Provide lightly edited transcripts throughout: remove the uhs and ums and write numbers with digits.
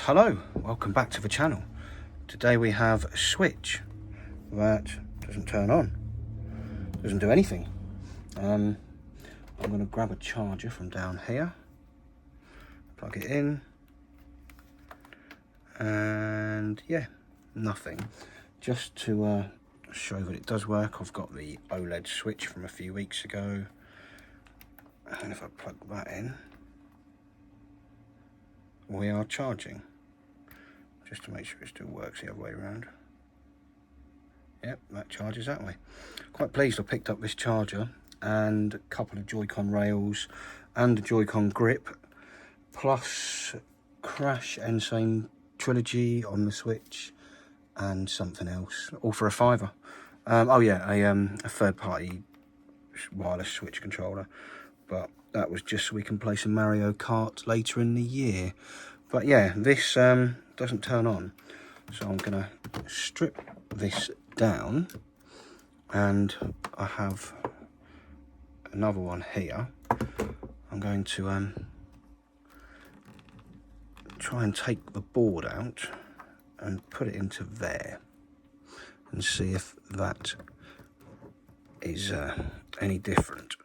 hello, welcome back to the channel. Today we have a switch that doesn't turn on, doesn't do anything. I'm going to grab a charger from down here, plug it in, and yeah, nothing. Just to show that it does work, I've got the OLED switch from a few weeks ago, and if I plug that in, we are charging, just to make sure it still works the other way around. Yep, that charges that way. Quite pleased I picked up this charger and a couple of Joy-Con rails and a Joy-Con grip, plus Crash Insane Trilogy on the Switch and something else, all for a £5. Oh yeah, a third-party wireless Switch controller, but that was just so we can play some Mario Kart later in the year. But yeah, this doesn't turn on, so I'm gonna strip this down, and I have another one here. I'm going to try and take the board out and put it into there and see if that is any different.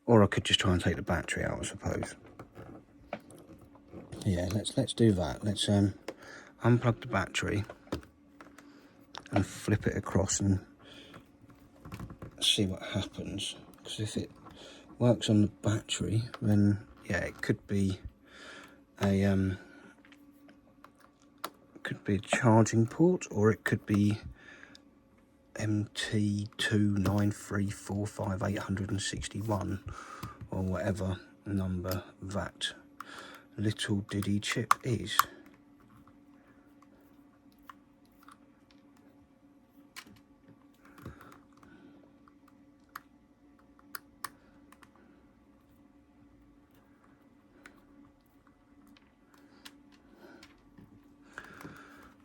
Or I could just try and take the battery out, I suppose. Yeah, let's do that. Let's unplug the battery and flip it across and see what happens. Because if it works on the battery, then yeah, it could be a charging port, or it could be MT29345 or whatever number that little diddy chip is.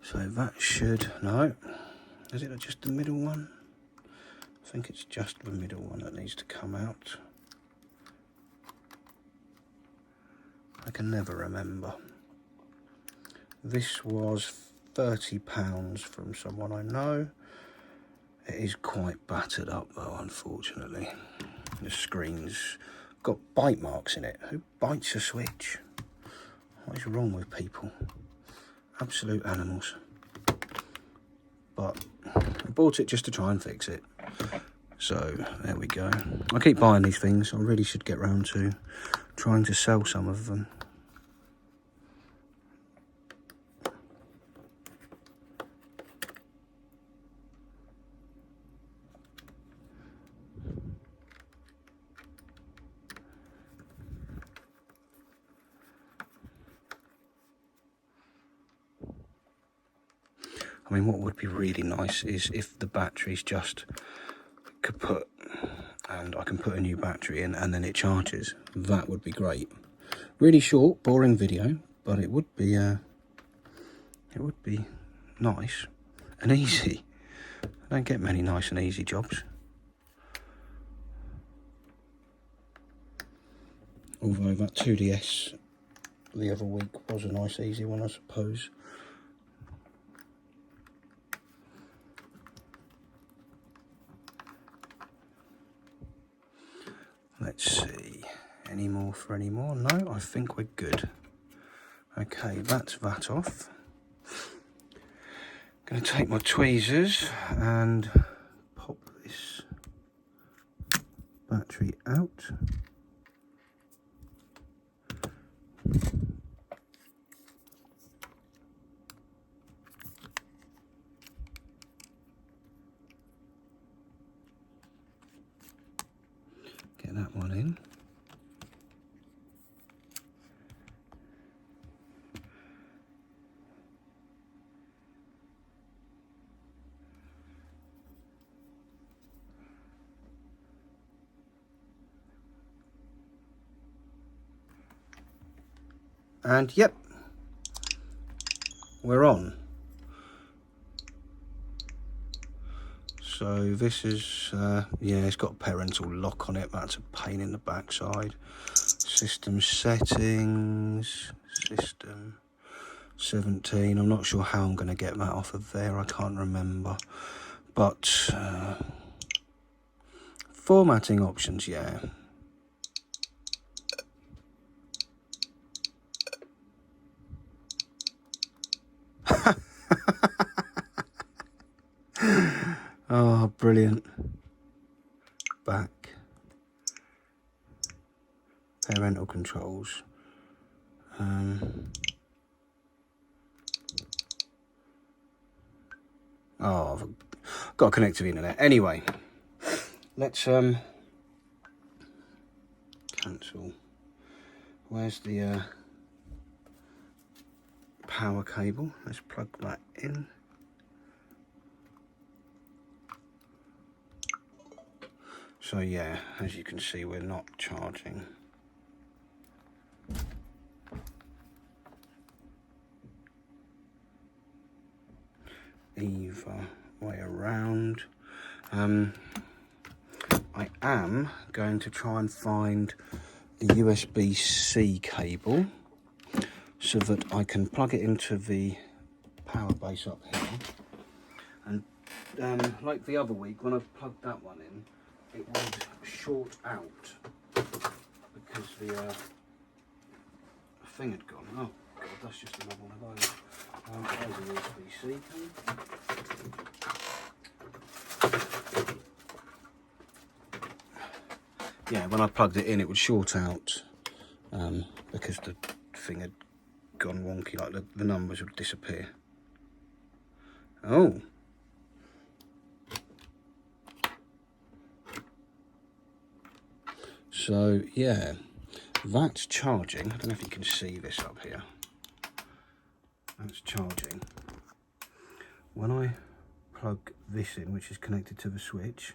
So that should, no, is it just the middle one? I think it's just the middle one that needs to come out. I can never remember. This was £30 from someone I know. It is quite battered up though, unfortunately. The screen's got bite marks in it. Who bites a Switch? What is wrong with people? Absolute animals. But I bought it just to try and fix it. So there we go. I keep buying these things. I really should get round to trying to sell some of them. I mean, what would be really nice is if the batteries just kaput and I can put a new battery in and then it charges. That would be great. Really short, boring video, but it would be nice and easy. I don't get many nice and easy jobs. Although that 2DS the other week was a nice easy one, I suppose. Let's see, any more for any more? No, I think we're good. Okay, that's that off. Going to take my tweezers and pop this battery out. Get that one in. And yep, we're on. So this is, yeah, it's got parental lock on it. That's a pain in the backside. System settings, system 17. I'm not sure how I'm going to get that off of there. I can't remember. But formatting options, yeah. Oh, brilliant. Back. Parental controls. Oh, I've got a connected internet. Anyway, let's cancel. Where's the power cable? Let's plug that in. So yeah, as you can see, we're not charging. Either way around. I am going to try and find the USB-C cable so that I can plug it into the power base up here. And like the other week, when I plugged that one in, it would short out because the thing had gone. Oh god, that's just another one of those. There's a USB-C cable. Yeah, when I plugged it in, it would short out because the thing had gone wonky, like the numbers would disappear. Oh. So, yeah, that's charging. I don't know if you can see this up here. That's charging. When I plug this in, which is connected to the switch,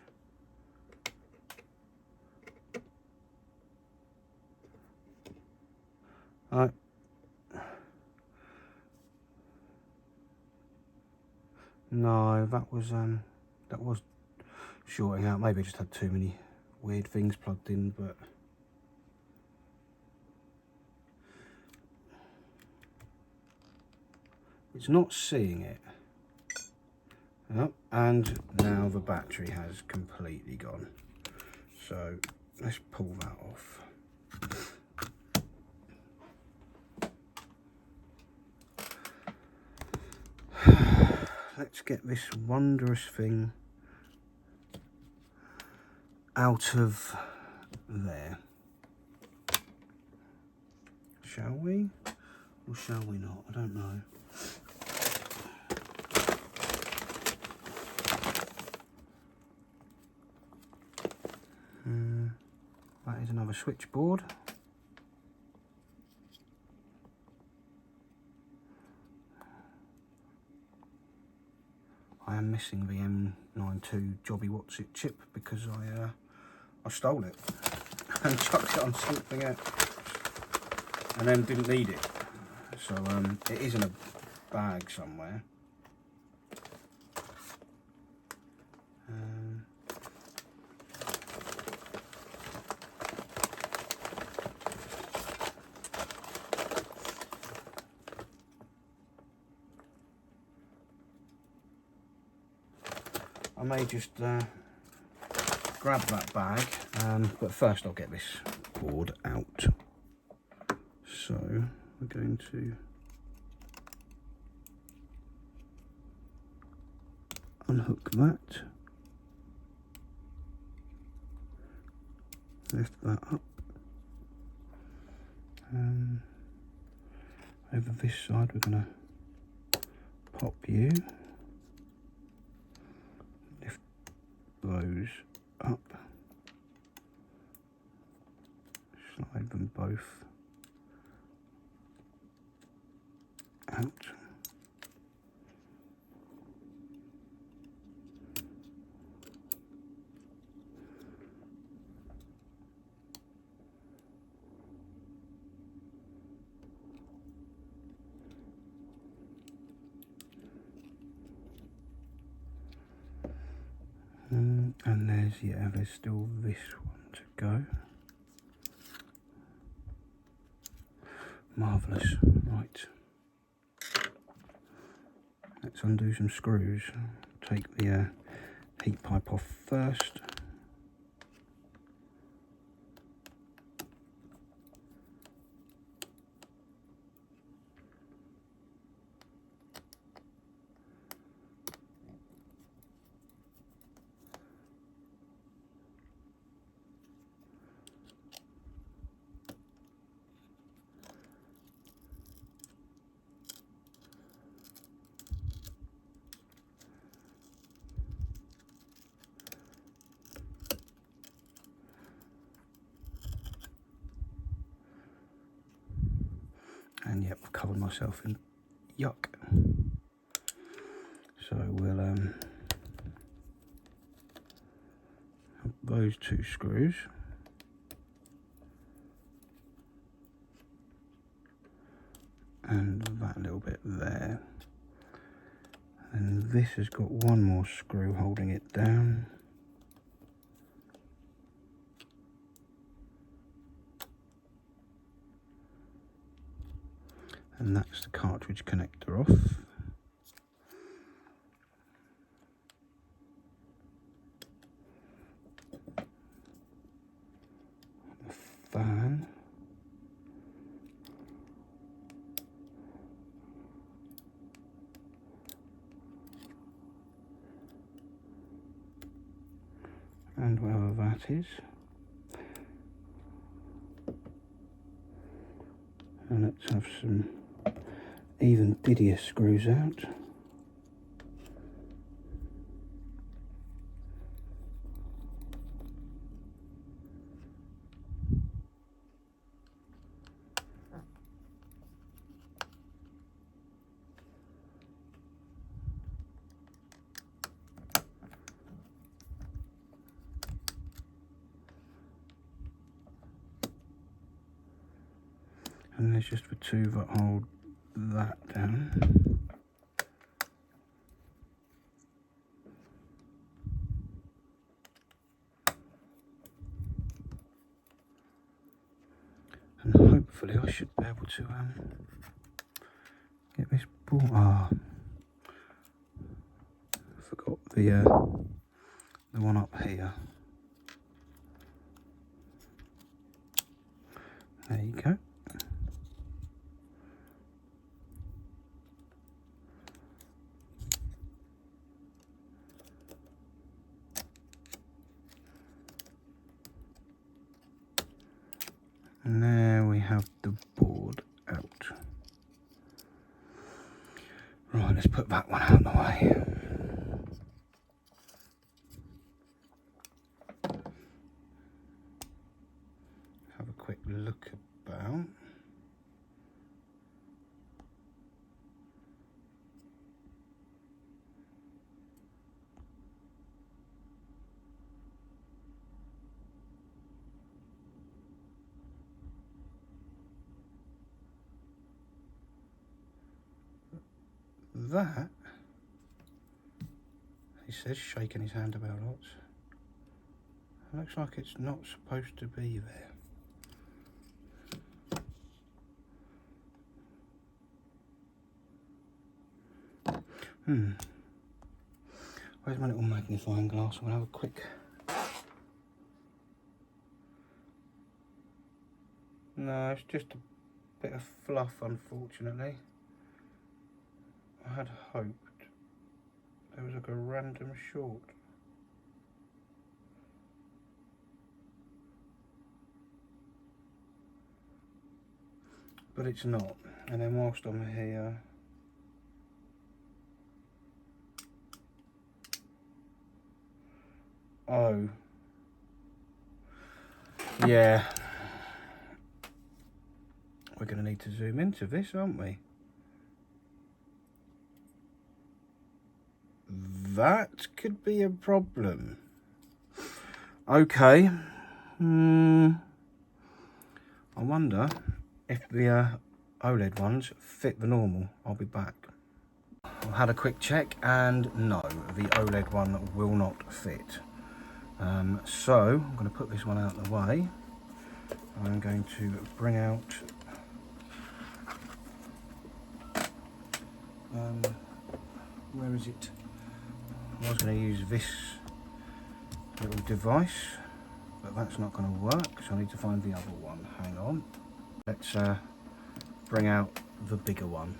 no, that was shorting out. Maybe I just had too many weird things plugged in, but it's not seeing it. Oh, and now the battery has completely gone. So let's pull that off. Let's get this wondrous thing out of there. Shall we? Or shall we not? I don't know. That is another switchboard. I am missing the M92 Jobby What's It chip because I stole it and chucked it on something else and then didn't need it. So it is in a bag somewhere. I may just grab that bag, but first I'll get this board out. So we're going to unhook that, lift that up, over this side we're going to pop you, lift those up, slide them both out. And there's still this one to go. Marvellous. Right. let's undo some screws. Take the heat pipe off first. And yep, I've covered myself in yuck. So we'll have those two screws. And that little bit there. And this has got one more screw holding it down. And that's the cartridge connector off. The fan. And wherever that is. And let's have some even diddier screws out. And there's just the two that hold that down. And hopefully I should be able to get this ball. Ah, forgot the one up here. There you go. And there we have the board out. Right, let's put that one out of the way. Have a quick look about. That, he says, shaking his hand about lots. It looks like it's not supposed to be there. Where's my little magnifying glass? We'll have a quick... No, it's just a bit of fluff, unfortunately. I had hoped there was like a random short. But it's not. And then whilst I'm here, oh yeah, we're going to need to zoom into this, aren't we? That could be a problem. Okay. I wonder if the OLED ones fit the normal. I'll be back. I've had a quick check and no, the OLED one will not fit. So I'm going to put this one out of the way. I'm going to bring out where is it? I was going to use this little device, but that's not going to work, so I need to find the other one. Hang on. Let's bring out the bigger one.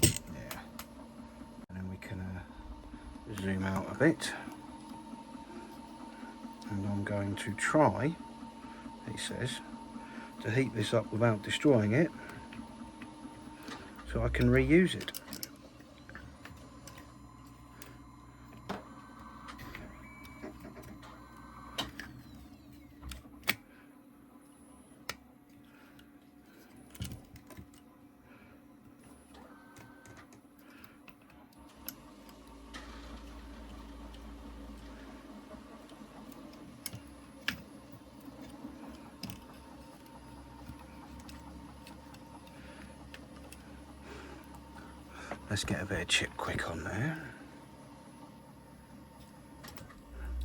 Yeah. And then we can zoom out a bit. And I'm going to try, he says, to heat this up without destroying it, so I can reuse it. Let's get a bit of chip quick on there.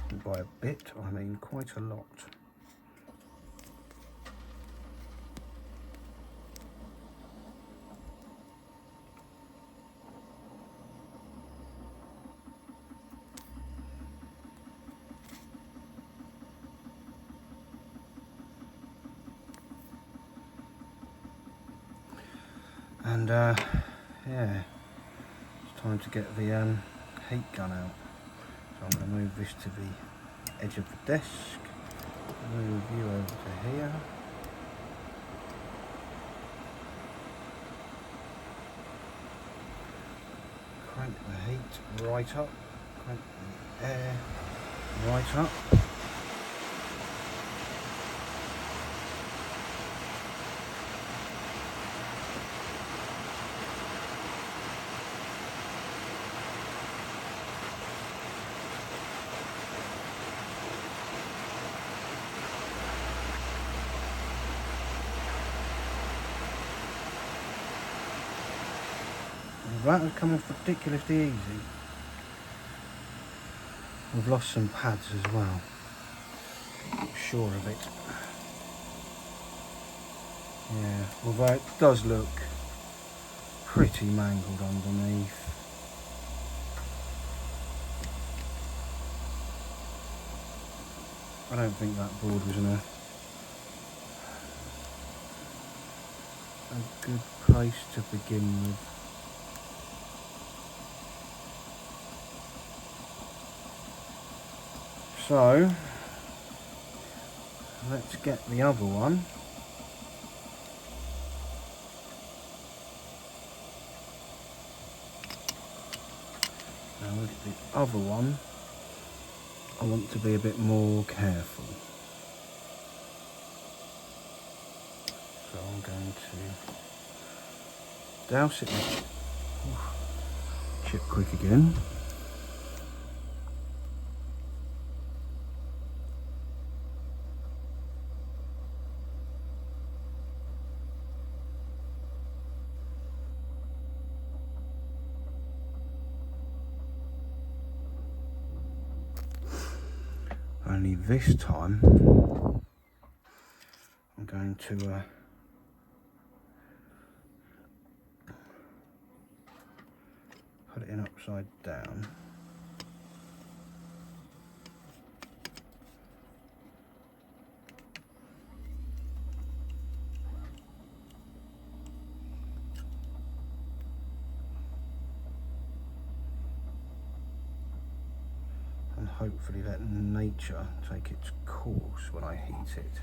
And by a bit, I mean quite a lot. And yeah, it's time to get the heat gun out. So I'm going to move this to the edge of the desk, move you over to here. Crank the heat right up, crank the air right up. That has come off ridiculously easy. We've lost some pads as well. I'm sure of it. Yeah, although it does look pretty mangled underneath. I don't think that board was in a good place to begin with. So, let's get the other one. Now with the other one, I want to be a bit more careful. So I'm going to douse it with chip quick again. Only this time I'm going to put it in upside down. And hopefully let nature take its course when I heat it.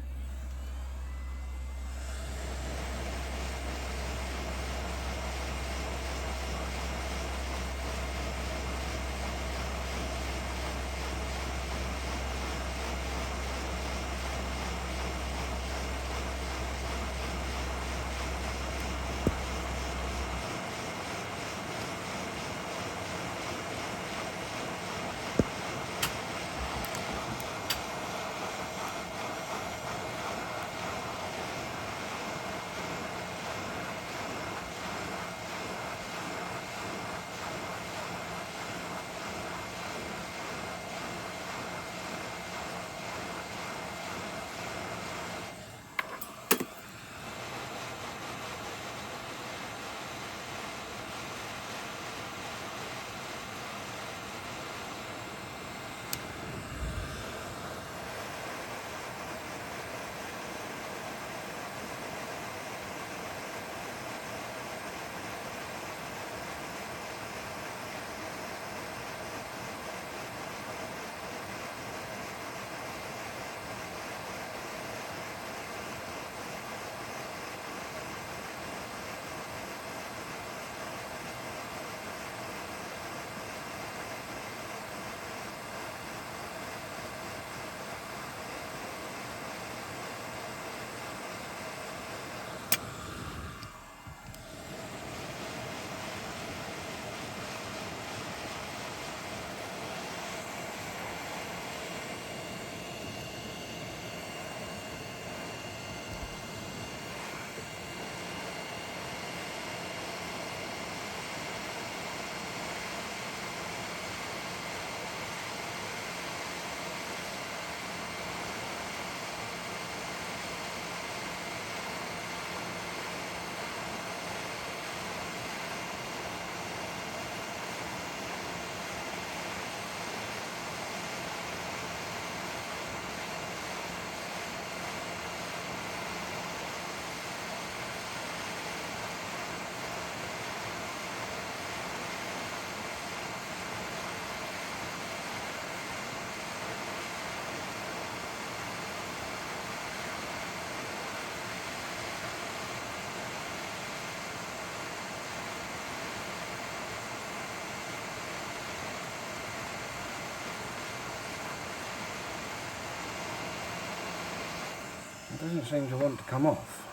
It doesn't seem to want to come off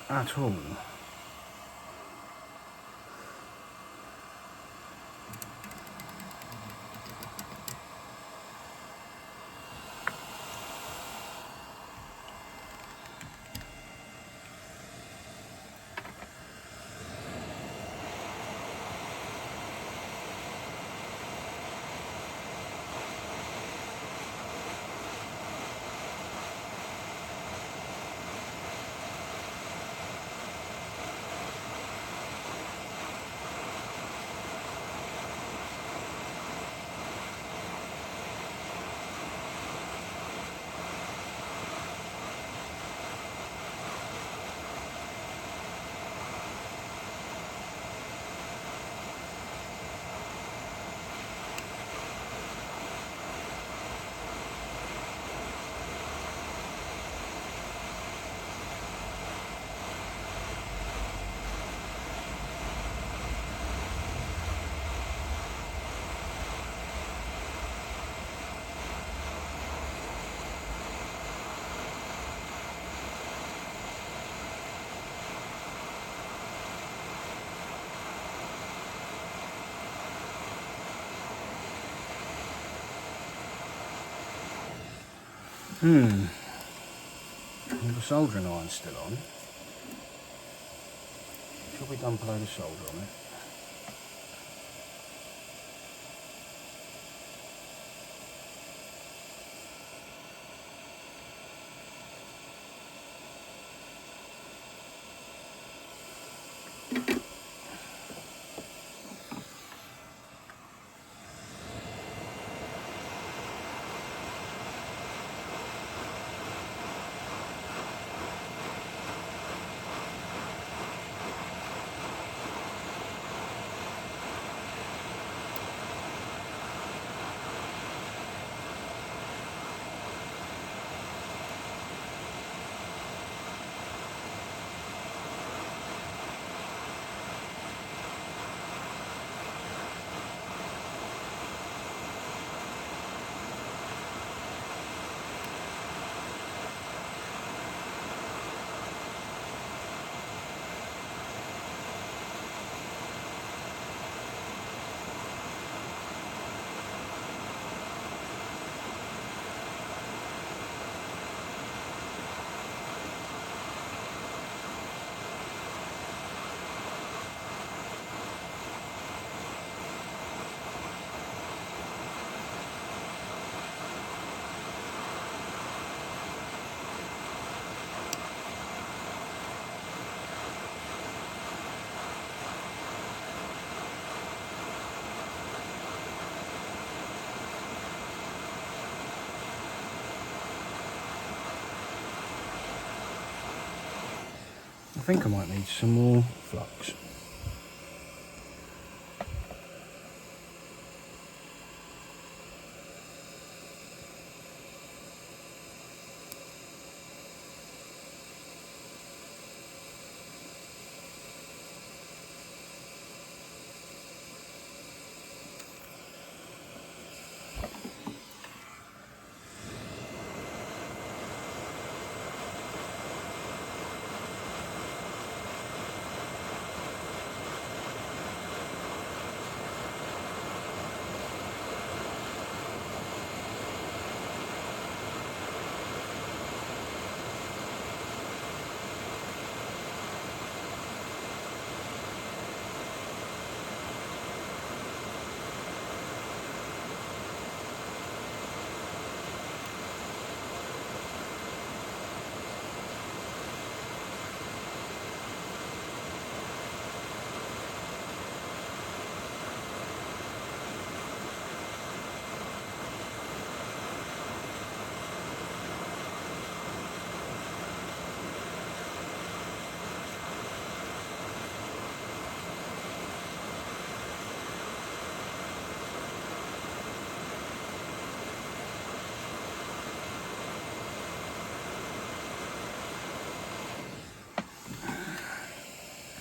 at all. Well, the soldering iron's still on. Shall we dump a load of solder on it? I think I might need some more flux.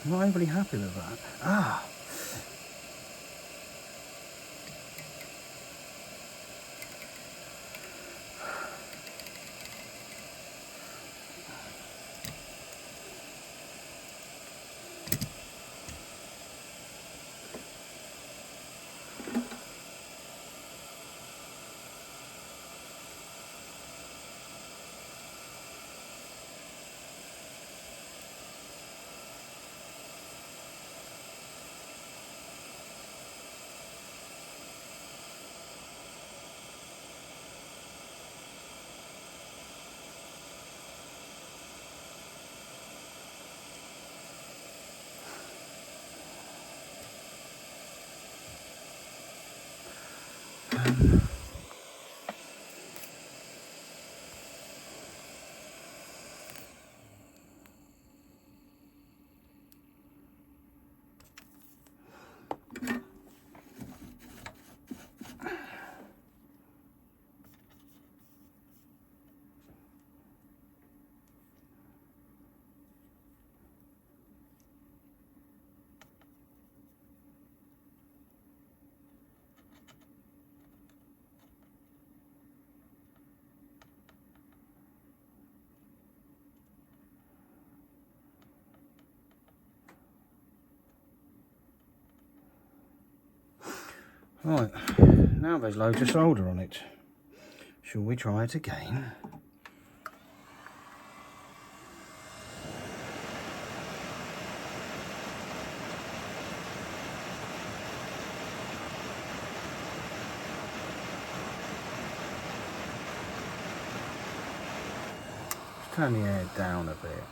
I'm not overly happy with that. Right, now there's loads of solder on it. Shall we try it again? Just turn the air down a bit.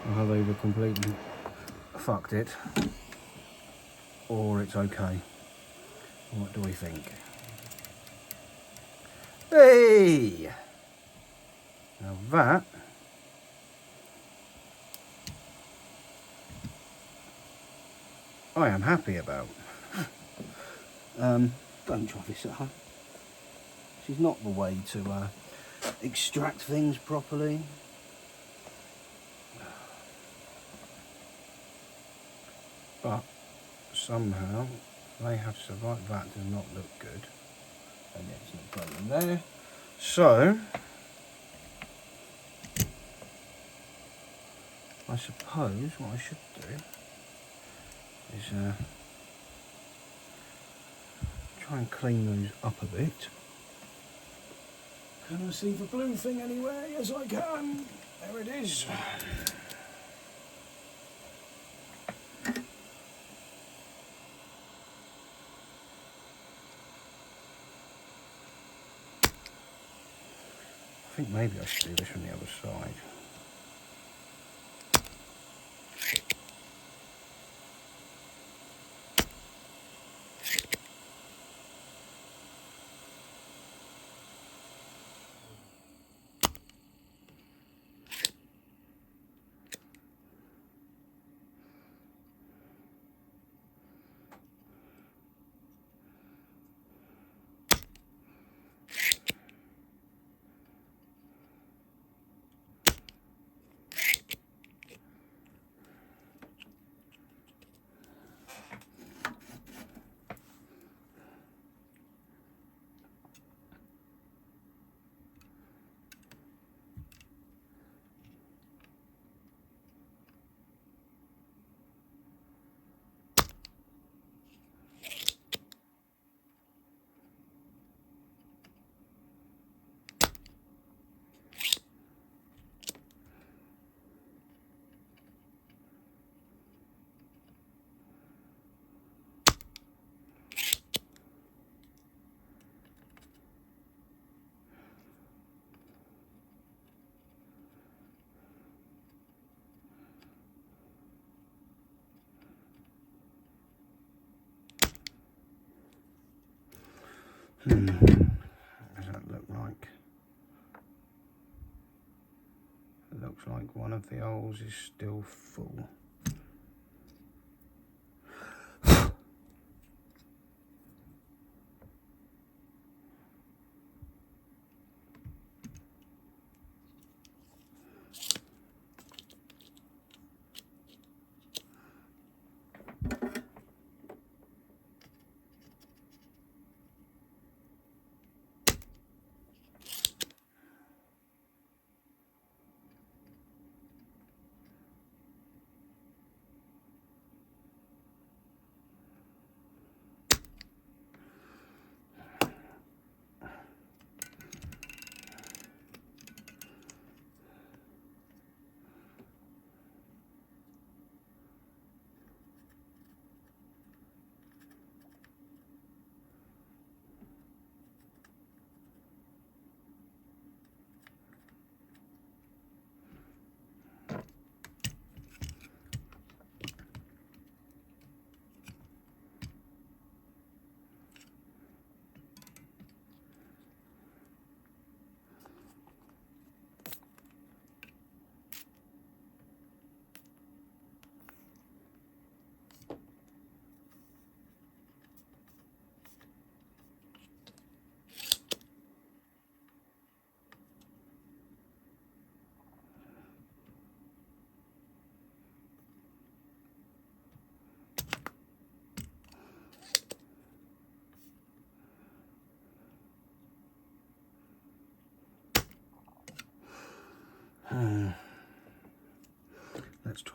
I have either completely fucked it or it's okay. What do we think? Hey! Now that I am happy about. Don't try this at home. This is not the way to extract things properly. But somehow they have survived. That does not look good. And there's no problem there. So I suppose what I should do is try and clean those up a bit. Can I see the blue thing anywhere? Yes, I can. There it is. I think maybe I should do this from the other side. What does that look like? It looks like one of the holes is still full.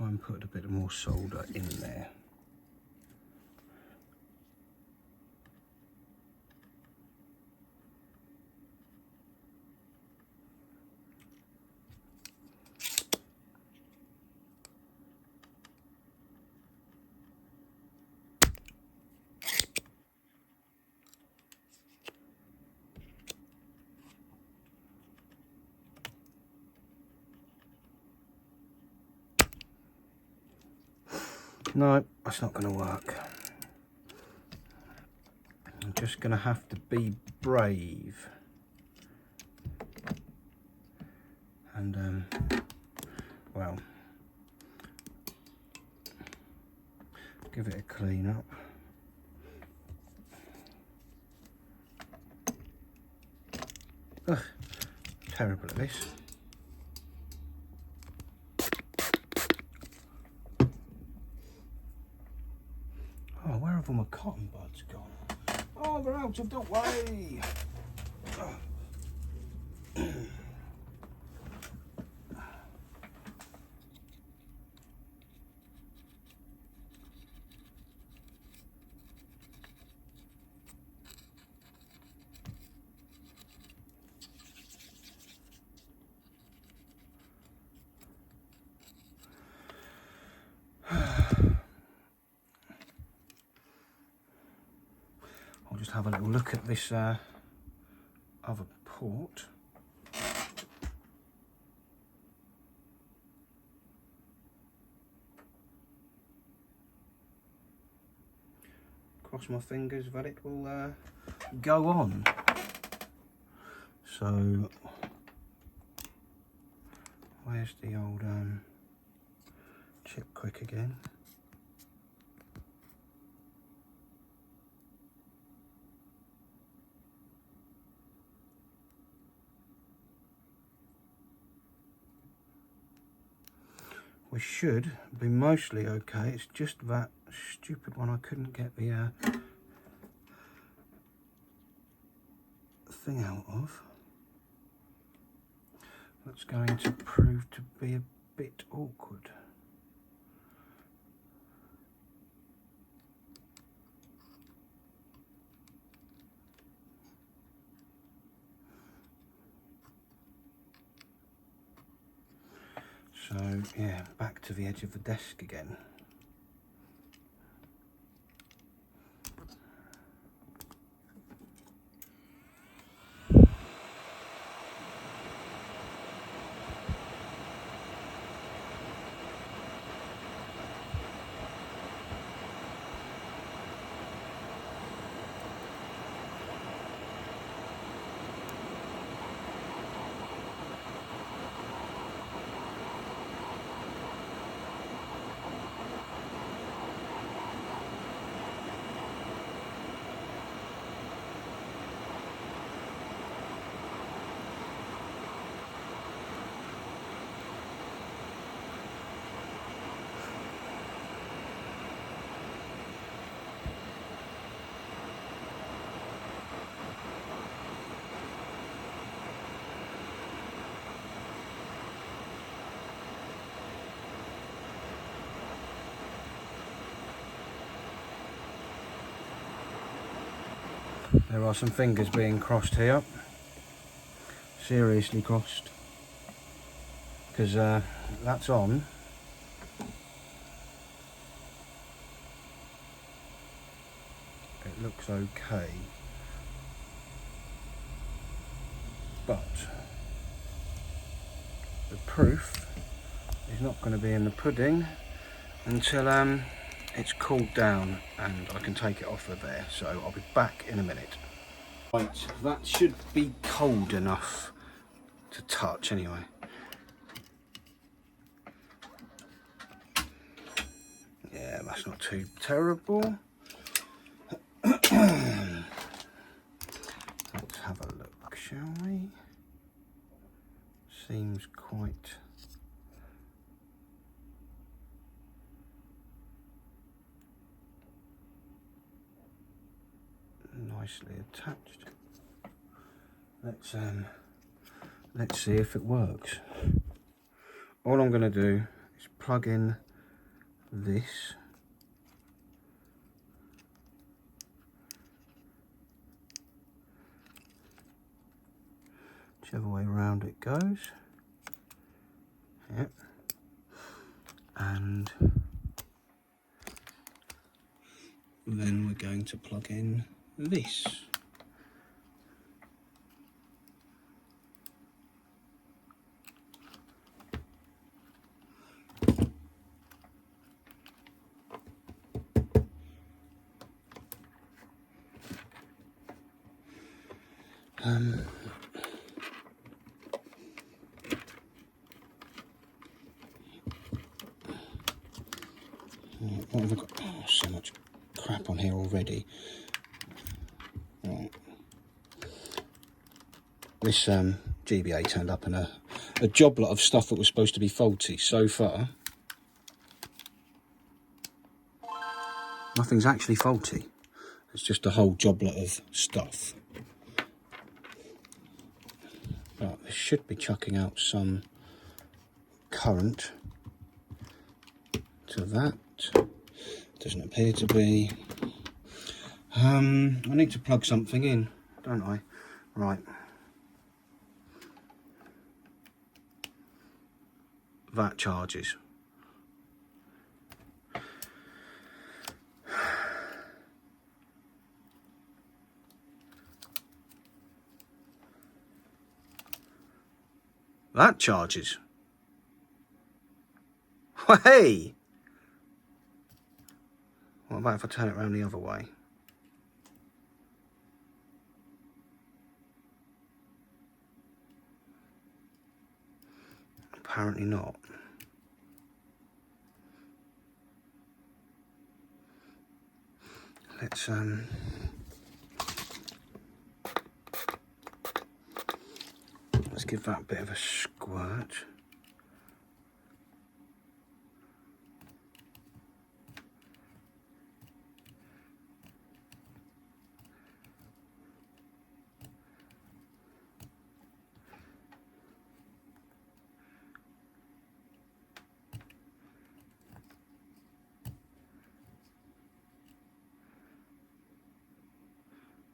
try and put a bit more solder in there. No, that's not going to work. I'm just going to have to be brave. And, well, give it a clean up. Ugh, terrible at this. Oh, where have all my cotton buds gone? Oh, they're out of the way. I'll just have a little look at this other port. Cross my fingers that it will go on. So, where's the old chip quick again? We should be mostly okay. It's just that stupid one I couldn't get the thing out of. That's going to prove to be a bit awkward. So yeah, back to the edge of the desk again. There are some fingers being crossed here, seriously crossed, because that's on. It looks okay, but the proof is not going to be in the pudding until it's cooled down and I can take it off of there, so I'll be back in a minute. Right, that should be cold enough to touch anyway. Yeah, that's not too terrible. Let's have a look, shall we? Seems quite nicely attached. Let's see if it works. All I'm going to do is plug in this. Whichever way round it goes. Yep. And then we're going to plug in this. What have I got? Oh, so much crap on here already. Right. This GBA turned up in a job lot of stuff that was supposed to be faulty. So far, nothing's actually faulty. It's just a whole job lot of stuff. But this should be chucking out some current to that. Doesn't appear to be. I need to plug something in, don't I? Right. That charges. That charges. Hey! What about if I turn it around the other way? Apparently not. Let's give that a bit of a squirt.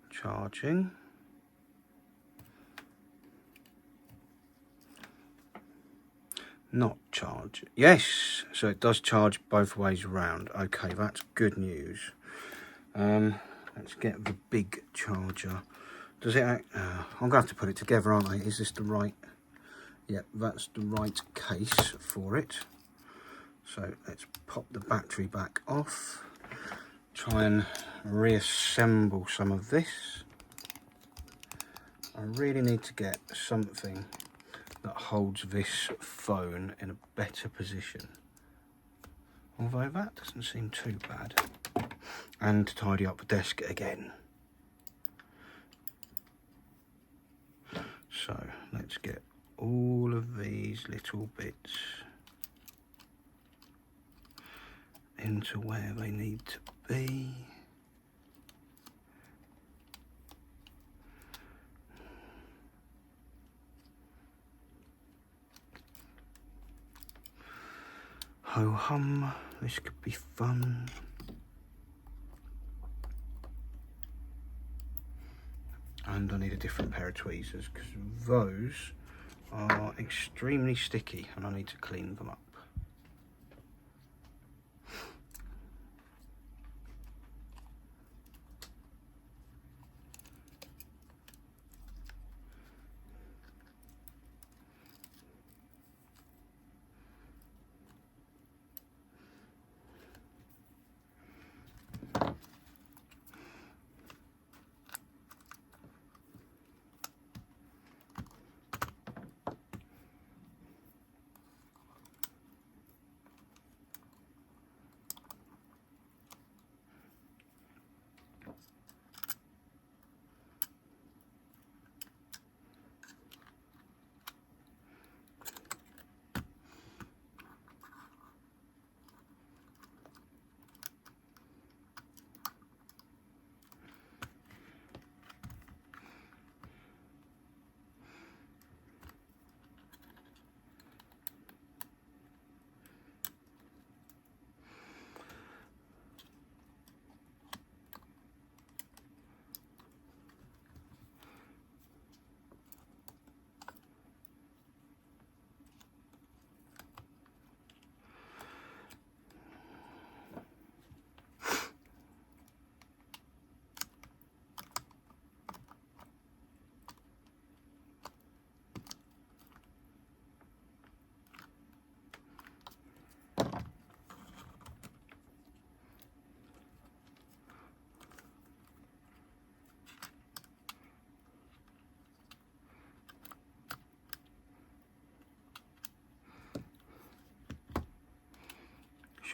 Charging. Not charge. Yes, so it does charge both ways around. Okay, that's good news. Let's get the big charger. Does it act? I'm gonna have to put it together, aren't I? Is this the right? Yep, that's the right case for it. So let's pop the battery back off. Try and reassemble some of this. I really need to get something that holds this phone in a better position. Although that doesn't seem too bad. And to tidy up the desk again. So let's get all of these little bits into where they need to be. Ho hum, this could be fun. And I need a different pair of tweezers because those are extremely sticky and I need to clean them up.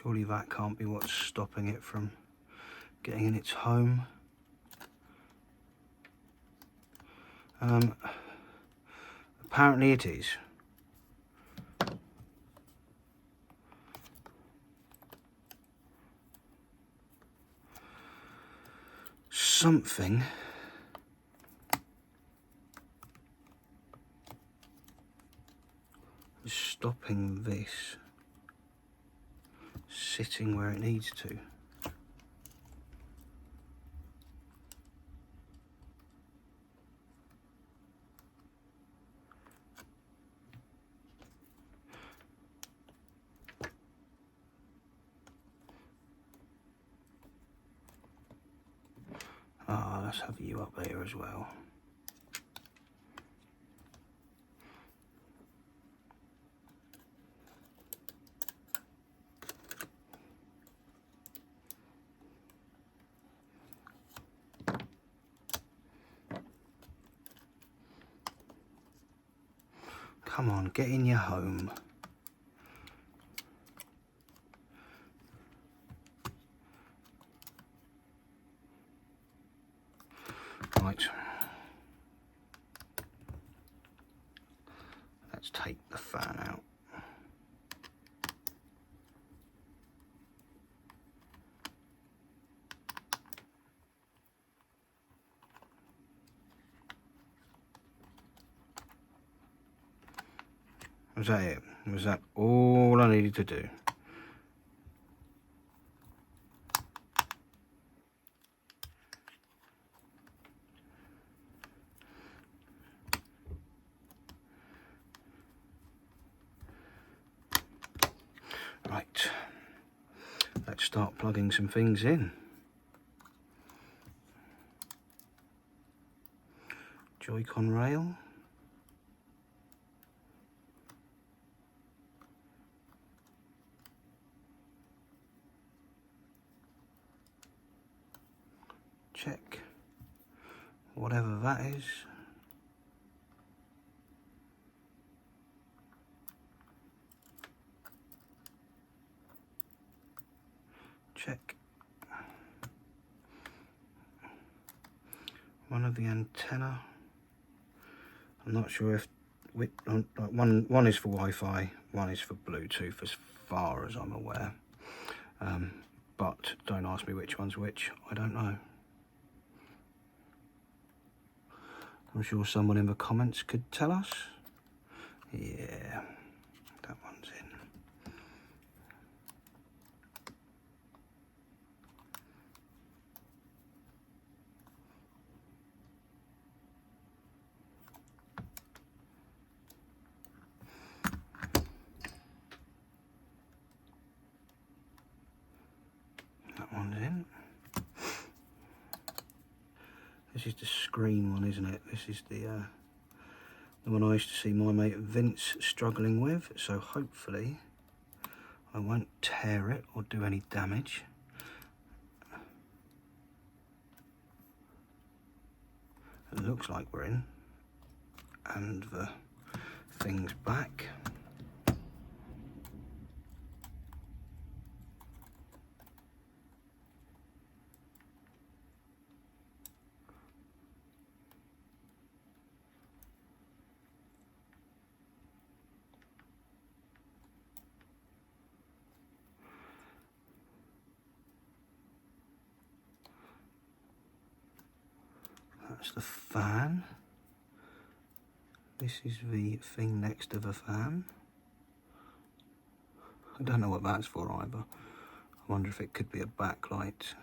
Surely that can't be what's stopping it from getting in its home. Apparently it is. Something is stopping this sitting where it needs to. Ah, let's have you up there as well. Come on, get in your home. Right. Let's take the fan out. Was that it? Was that all I needed to do? Right. Let's start plugging some things in. Joy-Con rail. Check. Whatever that is. Check. One of the antenna. I'm not sure if one is for Wi-Fi, one is for Bluetooth, as far as I'm aware. But don't ask me which one's which. I don't know. I'm sure someone in the comments could tell us. Yeah, that one's in. That one's in. This is the screen one, isn't it? This is the one I used to see my mate Vince struggling with. So hopefully I won't tear it or do any damage. It looks like we're in. And the thing's back. That's the fan. This is the thing next to the fan. I don't know what that's for either. I wonder if it could be a backlight.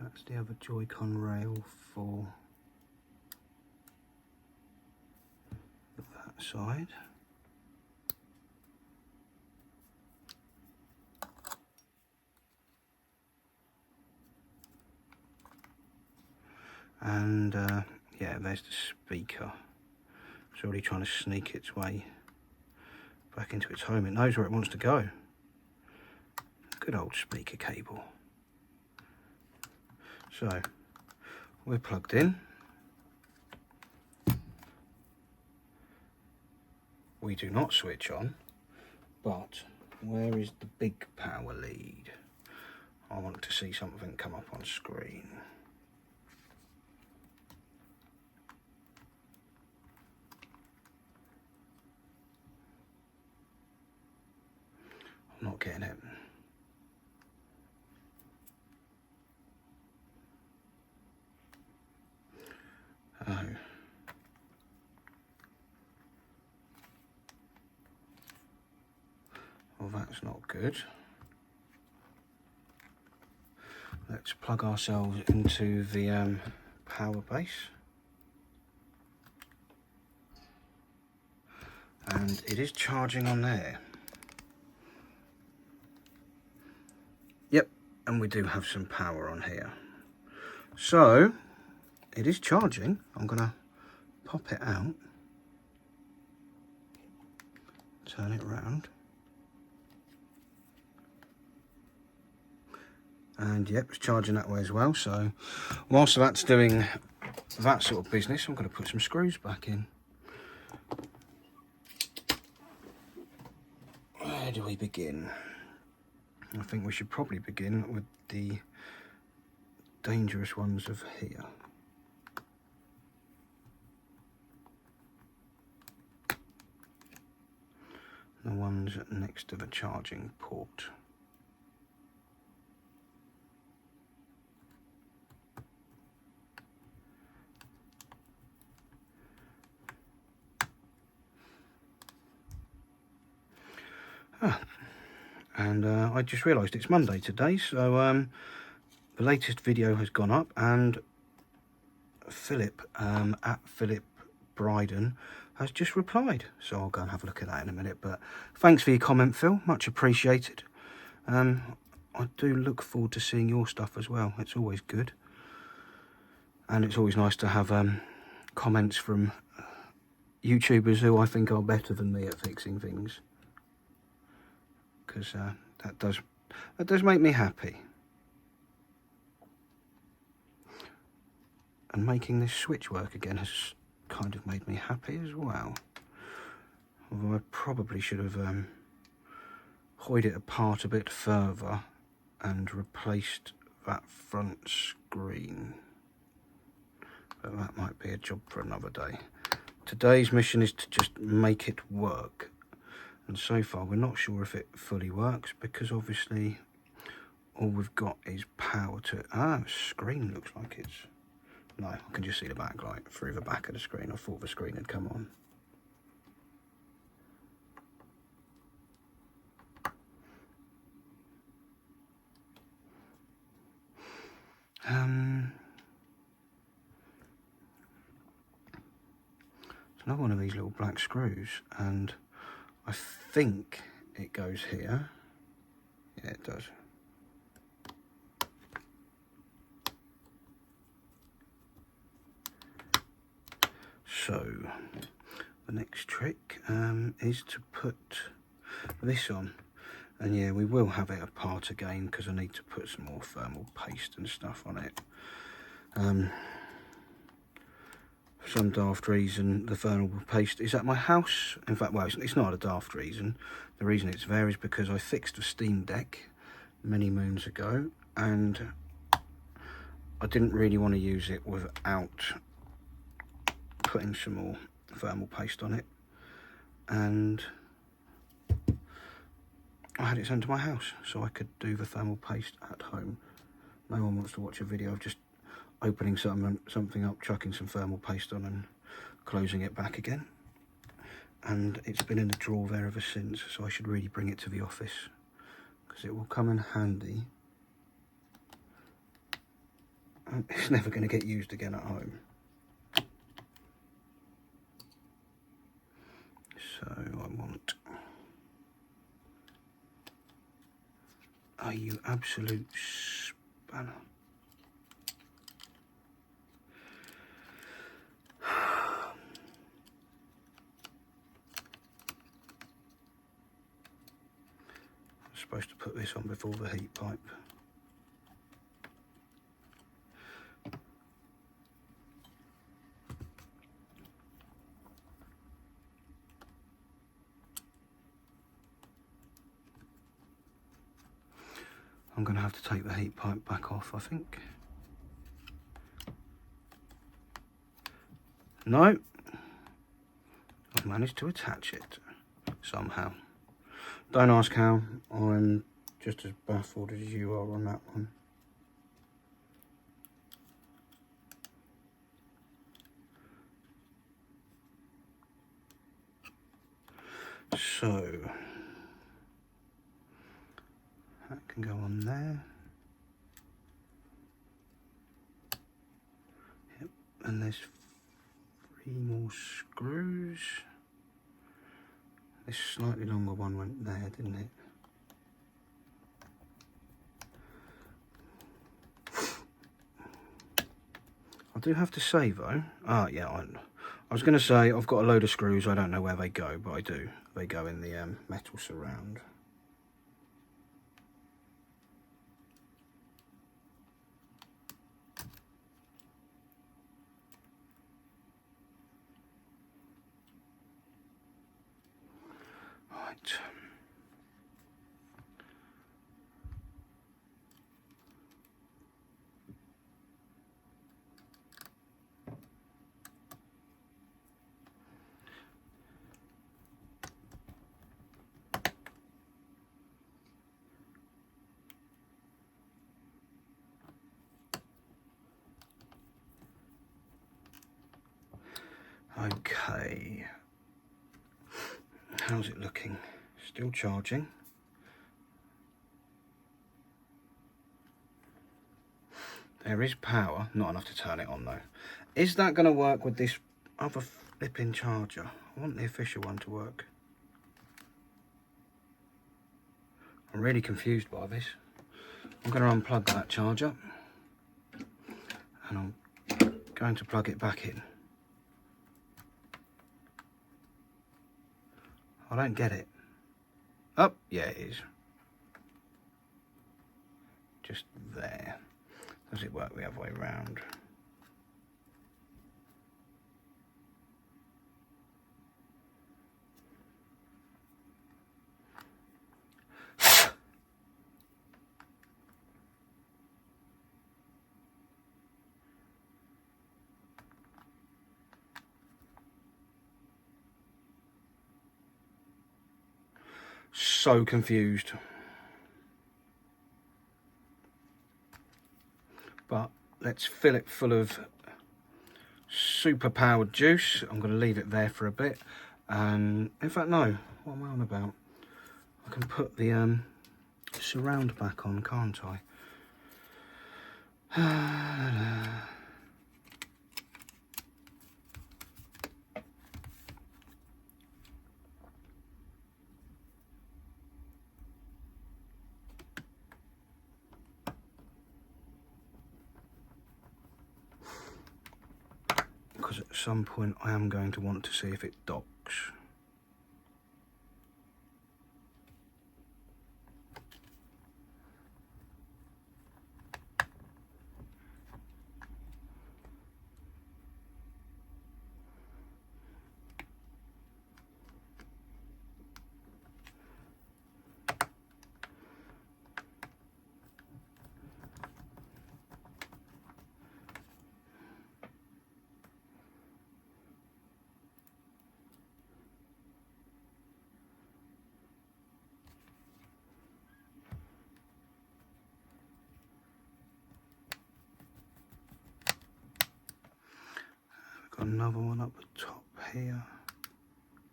That's the other Joy-Con rail for that side. And yeah, there's the speaker. It's already trying to sneak its way back into its home. It knows where it wants to go. Good old speaker cable. So we're plugged in. We do not switch on, but where is the big power lead? I want to see something come up on screen. I'm not getting it. Oh. Well, that's not good. Let's plug ourselves into the power base. And it is charging on there. Yep, and we do have some power on here. So, it is charging. I'm gonna pop it out. Turn it round. And yep, it's charging that way as well. So whilst that's doing that sort of business, I'm going to put some screws back in. Where do we begin? I think we should probably begin with the dangerous ones of here. The ones next to the charging port. And I just realised it's Monday today, so the latest video has gone up, and Philip at Philip Bryden has just replied, so I'll go and have a look at that in a minute. But thanks for your comment, Phil, much appreciated. I do look forward to seeing your stuff as well. It's always good, and it's always nice to have comments from YouTubers who I think are better than me at fixing things, because that does make me happy. And making this switch work again has kind of made me happy as well. Although I probably should have hoyed it apart a bit further and replaced that front screen. But that might be a job for another day. Today's mission is to just make it work. And so far we're not sure if it fully works, because obviously all we've got is power to it. Ah, the screen looks like it's... No, I can just see the backlight through the back of the screen. I thought the screen had come on. It's another one of these little black screws, and I think it goes here. Yeah, it does. So the next trick is to put this on, and yeah, we will have it apart again because I need to put some more thermal paste and stuff on it. For some daft reason, the thermal paste is at my house. In fact, well, it's not a daft reason. The reason it's there is because I fixed the Steam Deck many moons ago, and I didn't really want to use it without putting some more thermal paste on it, and I had it sent to my house so I could do the thermal paste at home. No one wants to watch a video of just opening something up, chucking some thermal paste on and closing it back again. And it's been in the drawer there ever since, so I should really bring it to the office because it will come in handy. And it's never going to get used again at home. So I want... Are you absolute spanner? Let's supposed to put this on before the heat pipe. I'm going to have to take the heat pipe back off, I think. No, I've managed to attach it somehow. Don't ask how, I'm just as baffled as you are on that one. So, that can go on there. Yep, and there's 3 more screws. This slightly longer one went there, didn't it? I do have to say though, yeah, I was going to say I've got a load of screws, I don't know where they go, but I do. They go in the metal surround. Right. Okay, how's it looking? Still charging. There is power, not enough to turn it on though. Is that going to work with this other flipping charger? I want the official one to work. I'm really confused by this. I'm going to unplug that charger and I'm going to plug it back in. I don't get it. Oh, yeah, it is. Just there. Does it work the other way around? So confused. But let's fill it full of super powered juice. I'm going to leave it there for a bit. And in fact, no, what am I on about? I can put the surround back on, can't I? Because at some point I am going to want to see if it docks. Got another one up the top here.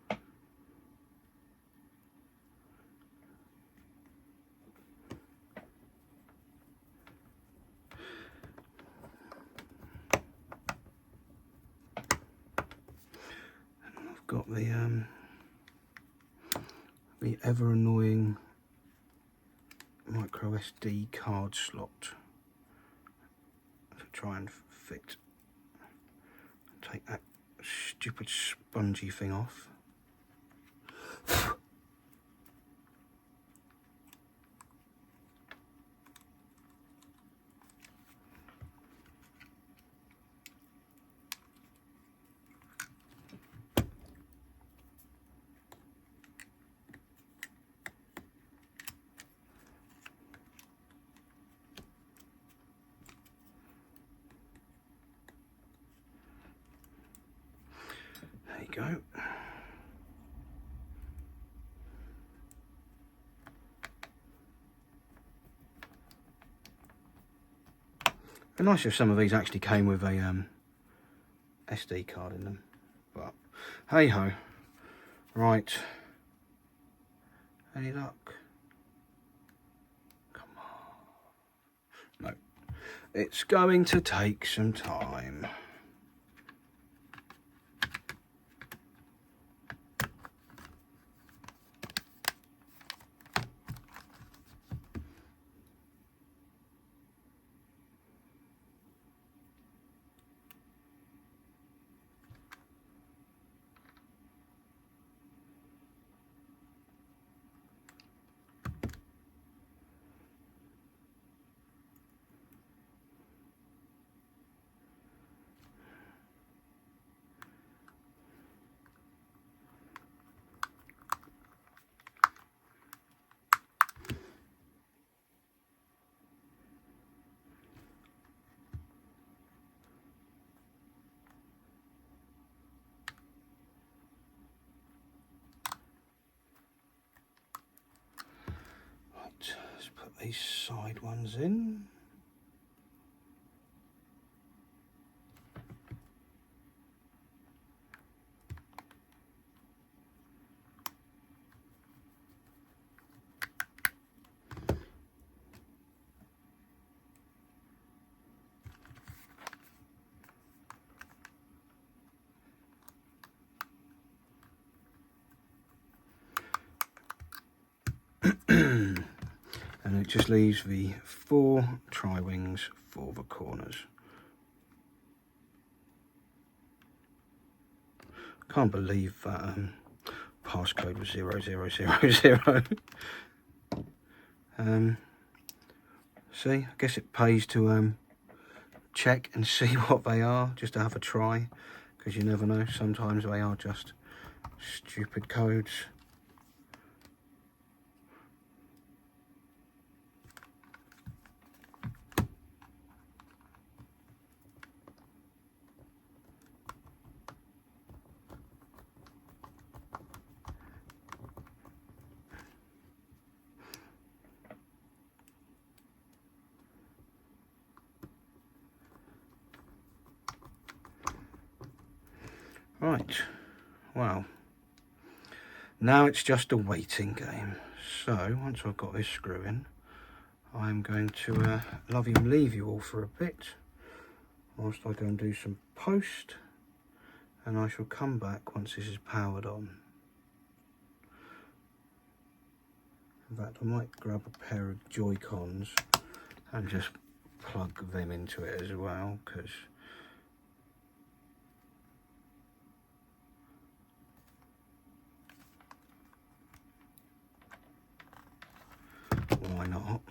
And I've got the ever annoying micro SD card slot to try and fit. Take that stupid spongy thing off. go. It'd be nice if some of these actually came with a SD card in them, but hey ho. Right, any luck? Come on. No, it's going to take some time. Let's put these side ones in. And it just leaves the 4 tri-wings for the corners. Can't believe that passcode was 0000. See, I guess it pays to check and see what they are, just to have a try, because you never know, sometimes they are just stupid codes. Right, well, now it's just a waiting game. So once I've got this screw in, I'm going to leave you all for a bit whilst I go and do some post, and I shall come back once this is powered on. In fact, I might grab a pair of Joy-Cons and just plug them into it as well, because why not?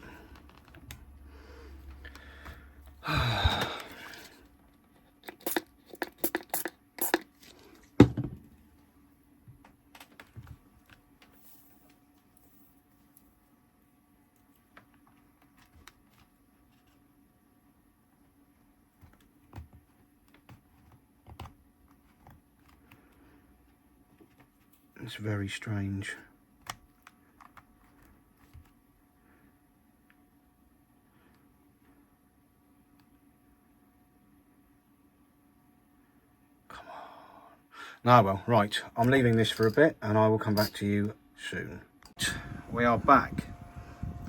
It's very strange. Ah well, right, I'm leaving this for a bit and I will come back to you soon. We are back.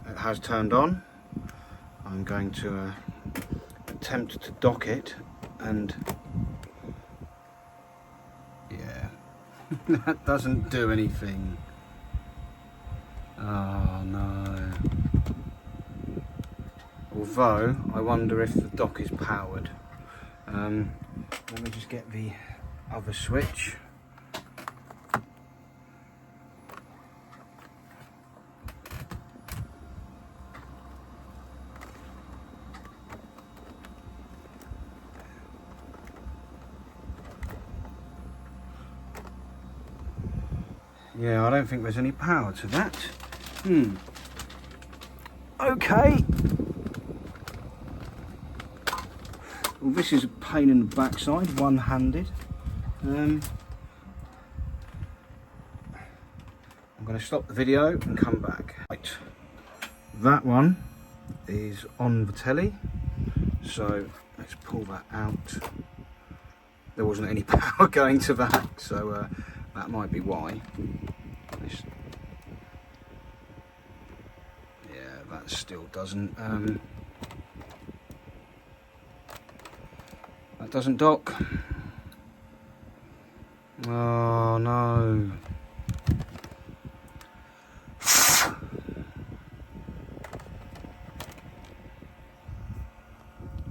It has turned on. I'm going to attempt to dock it, and yeah, that doesn't do anything. Oh no. Although, I wonder if the dock is powered. Let me just get the other switch. Yeah, I don't think there's any power to that. Okay. Well, this is a pain in the backside, one-handed. going to stop the video and come back. Right, that one is on the telly, so let's pull that out. There wasn't any power going to that, so that might be why. Yeah, that still doesn't that doesn't dock. Oh no.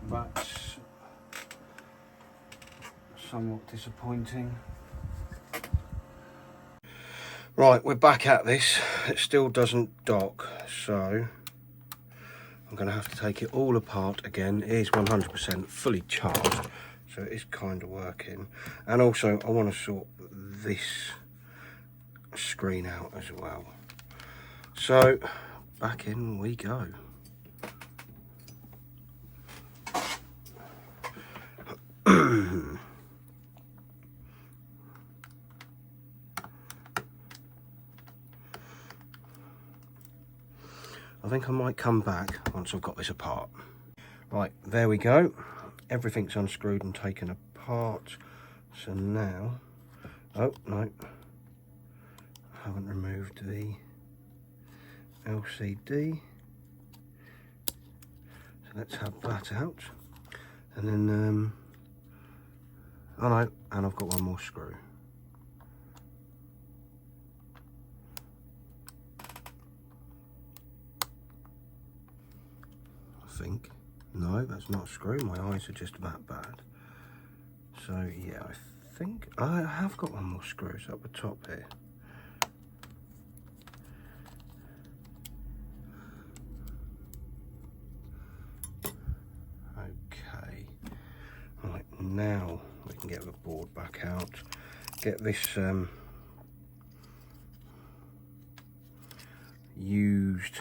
That's somewhat disappointing. Right, we're back at this. It still doesn't dock, so I'm going to have to take it all apart again. It is 100% fully charged, so it is kind of working. And also, I want to sort this screen out as well. So, back in we go. I think I might come back once I've got this apart. Right, there we go. Everything's unscrewed and taken apart. So now, oh no, I haven't removed the LCD. So let's have that out. And then, oh no, and I've got one more screw. I think. No, that's not a screw. My eyes are just that bad. So yeah, I think I have got one more screw. It's up the top here. Okay. Right, now we can get the board back out. Get this used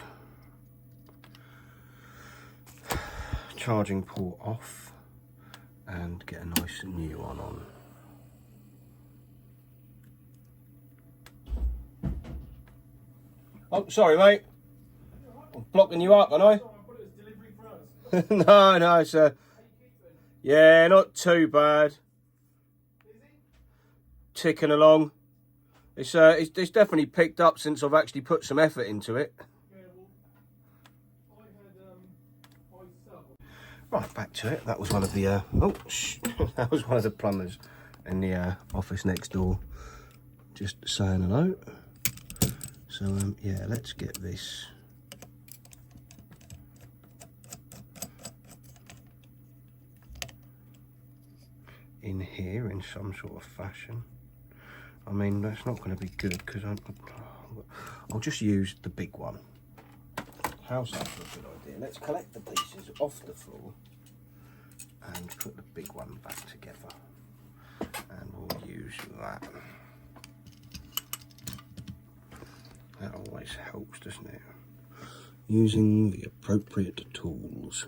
charging port off and get a nice new one on. Oh, sorry mate, I'm blocking you up, aren't I? No, sir. Yeah, not too bad. Ticking along. It's definitely picked up since I've actually put some effort into it. Right, back to it. That was one of the that was one of the plumbers in the office next door, just saying hello. So yeah, let's get this in here in some sort of fashion. I mean, that's not going to be good because I'll just use the big one. How's that for a good idea? Let's collect the pieces off the floor and put the big one back together. And we'll use that. That always helps, doesn't it? Using the appropriate tools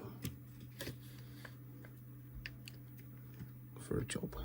for a job.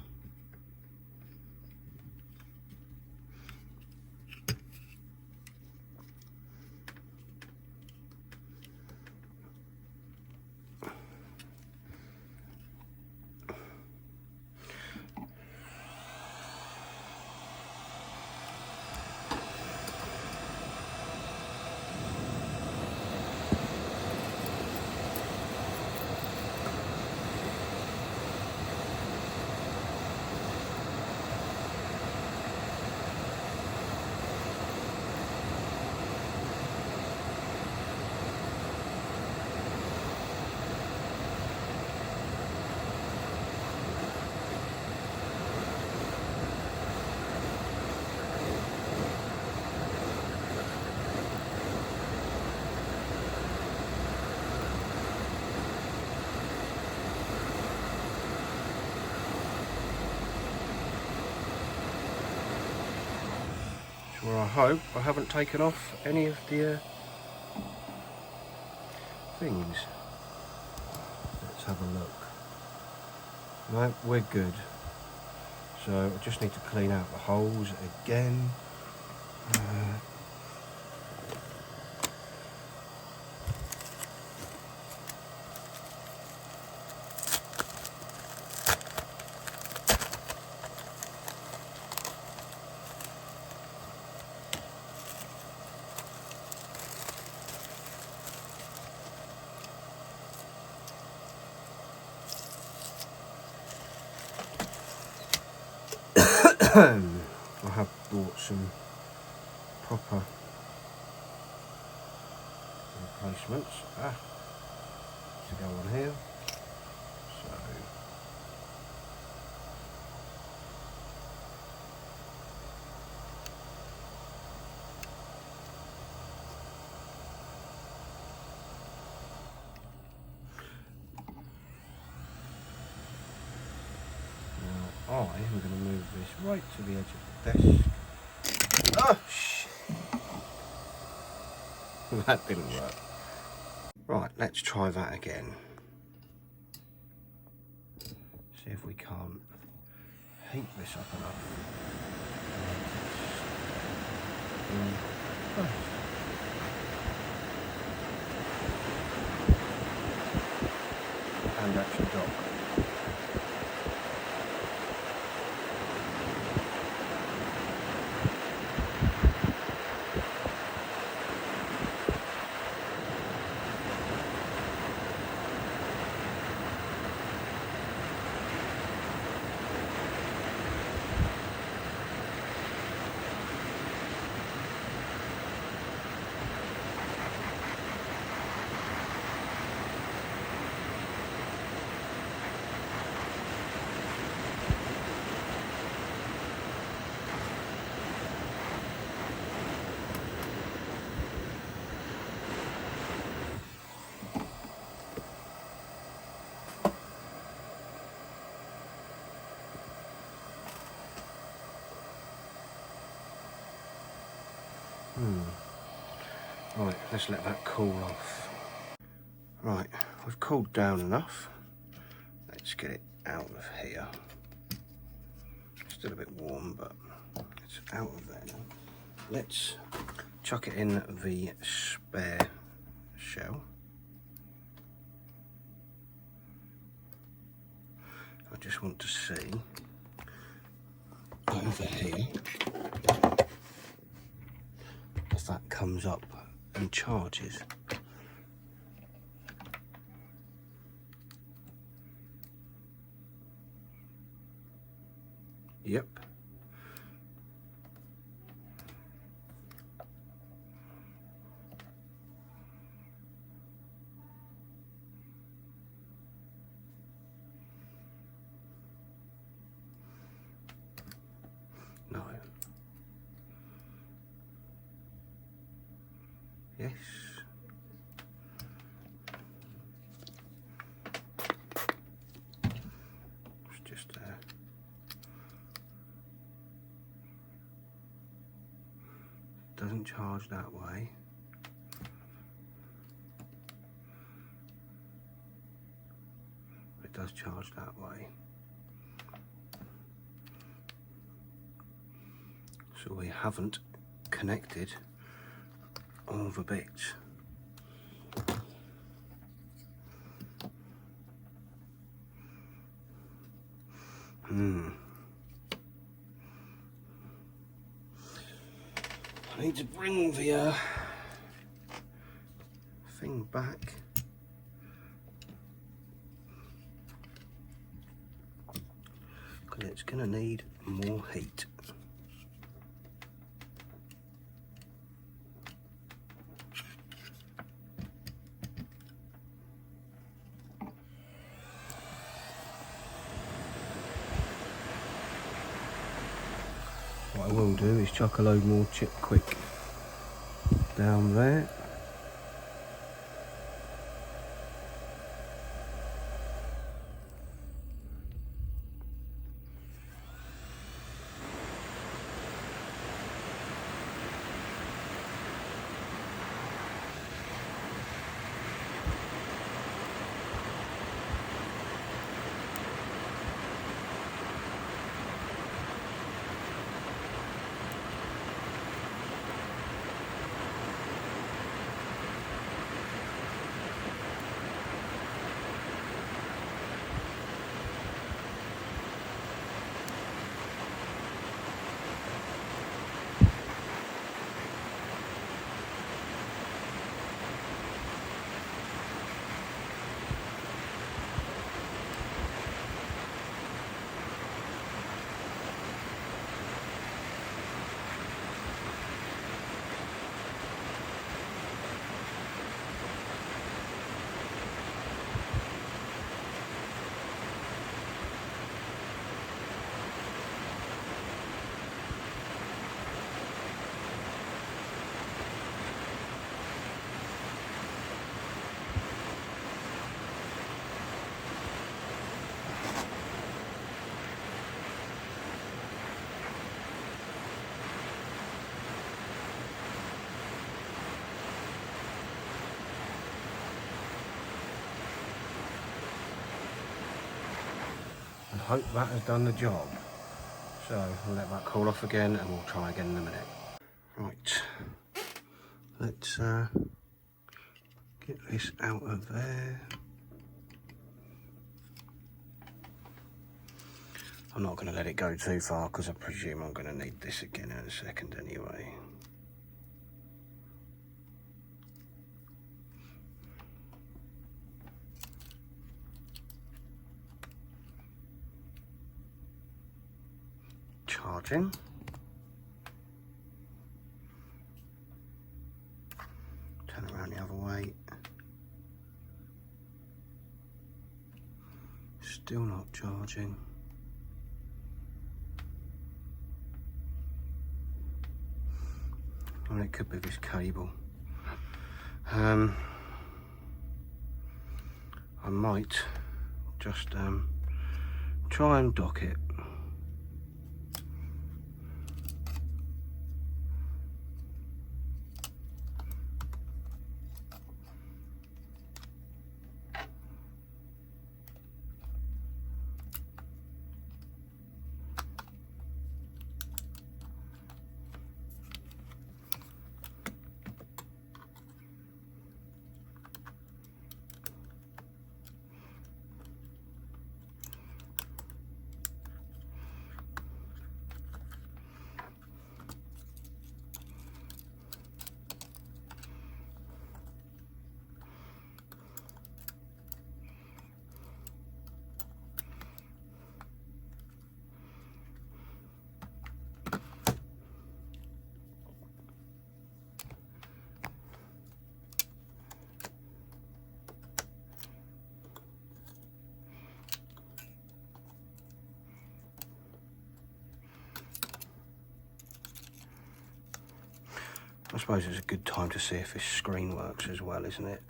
Where I hope I haven't taken off any of the things. Let's have a look. No, we're good. So I just need to clean out the holes again. I have bought some proper replacements to go on here. So now I am going to move this right to the edge of the desk. Oh shit! That didn't work. Right, let's try that again. See if we can't heat this up enough. And actually dock. Right, let's let that cool off. Right, we've cooled down enough. Let's get it out of here. Still a bit warm, but it's out of there now. Let's chuck it in the spare shell. I just want to see over here if that comes up and charges. Yep. No. Yes. It's just doesn't charge that way. It does charge that way. So we haven't connected all the bits. I need to bring the thing back. Because it's going to need more heat. What I will do is chuck a load more chip quick down there. and hope that has done the job. So we'll let that cool off again and we'll try again in a minute. Right, let's get this out of there. I'm not going to let it go too far because I presume I'm going to need this again in a second anyway. Charging. Turn around the other way. Still not charging. I mean, it could be this cable. I might just try and dock it. I suppose it's a good time to see if this screen works as well, isn't it?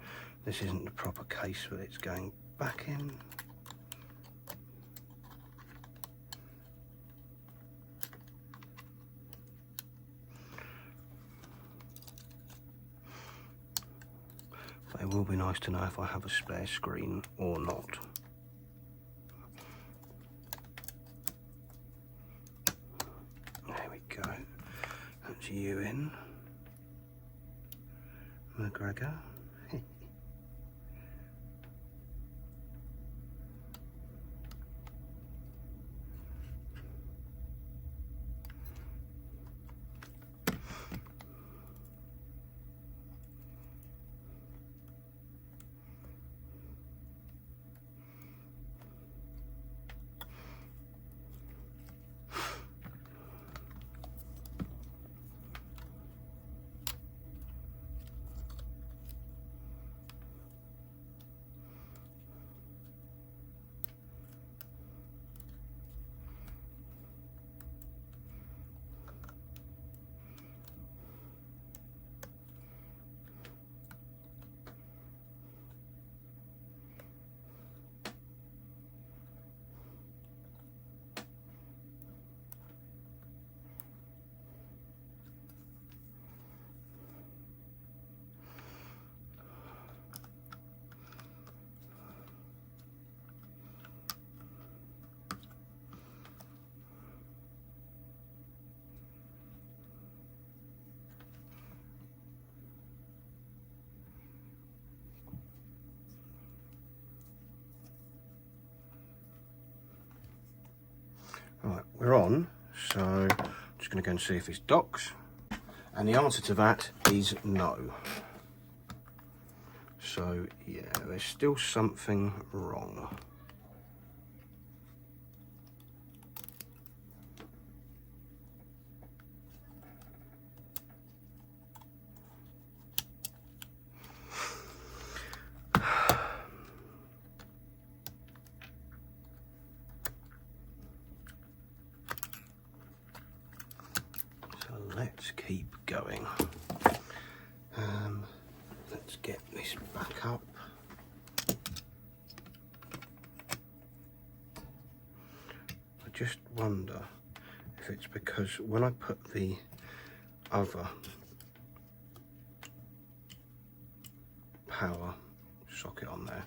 This isn't the proper case that it's going back in. But it will be nice to know if I have a spare screen or not. There we go. That's you in. McGregor. Right, we're on, so I'm just going to go and see if it's docks. And the answer to that is no. So, yeah, there's still something wrong. Let's keep going. Let's get this back up. I just wonder if it's because when I put the other power socket on there,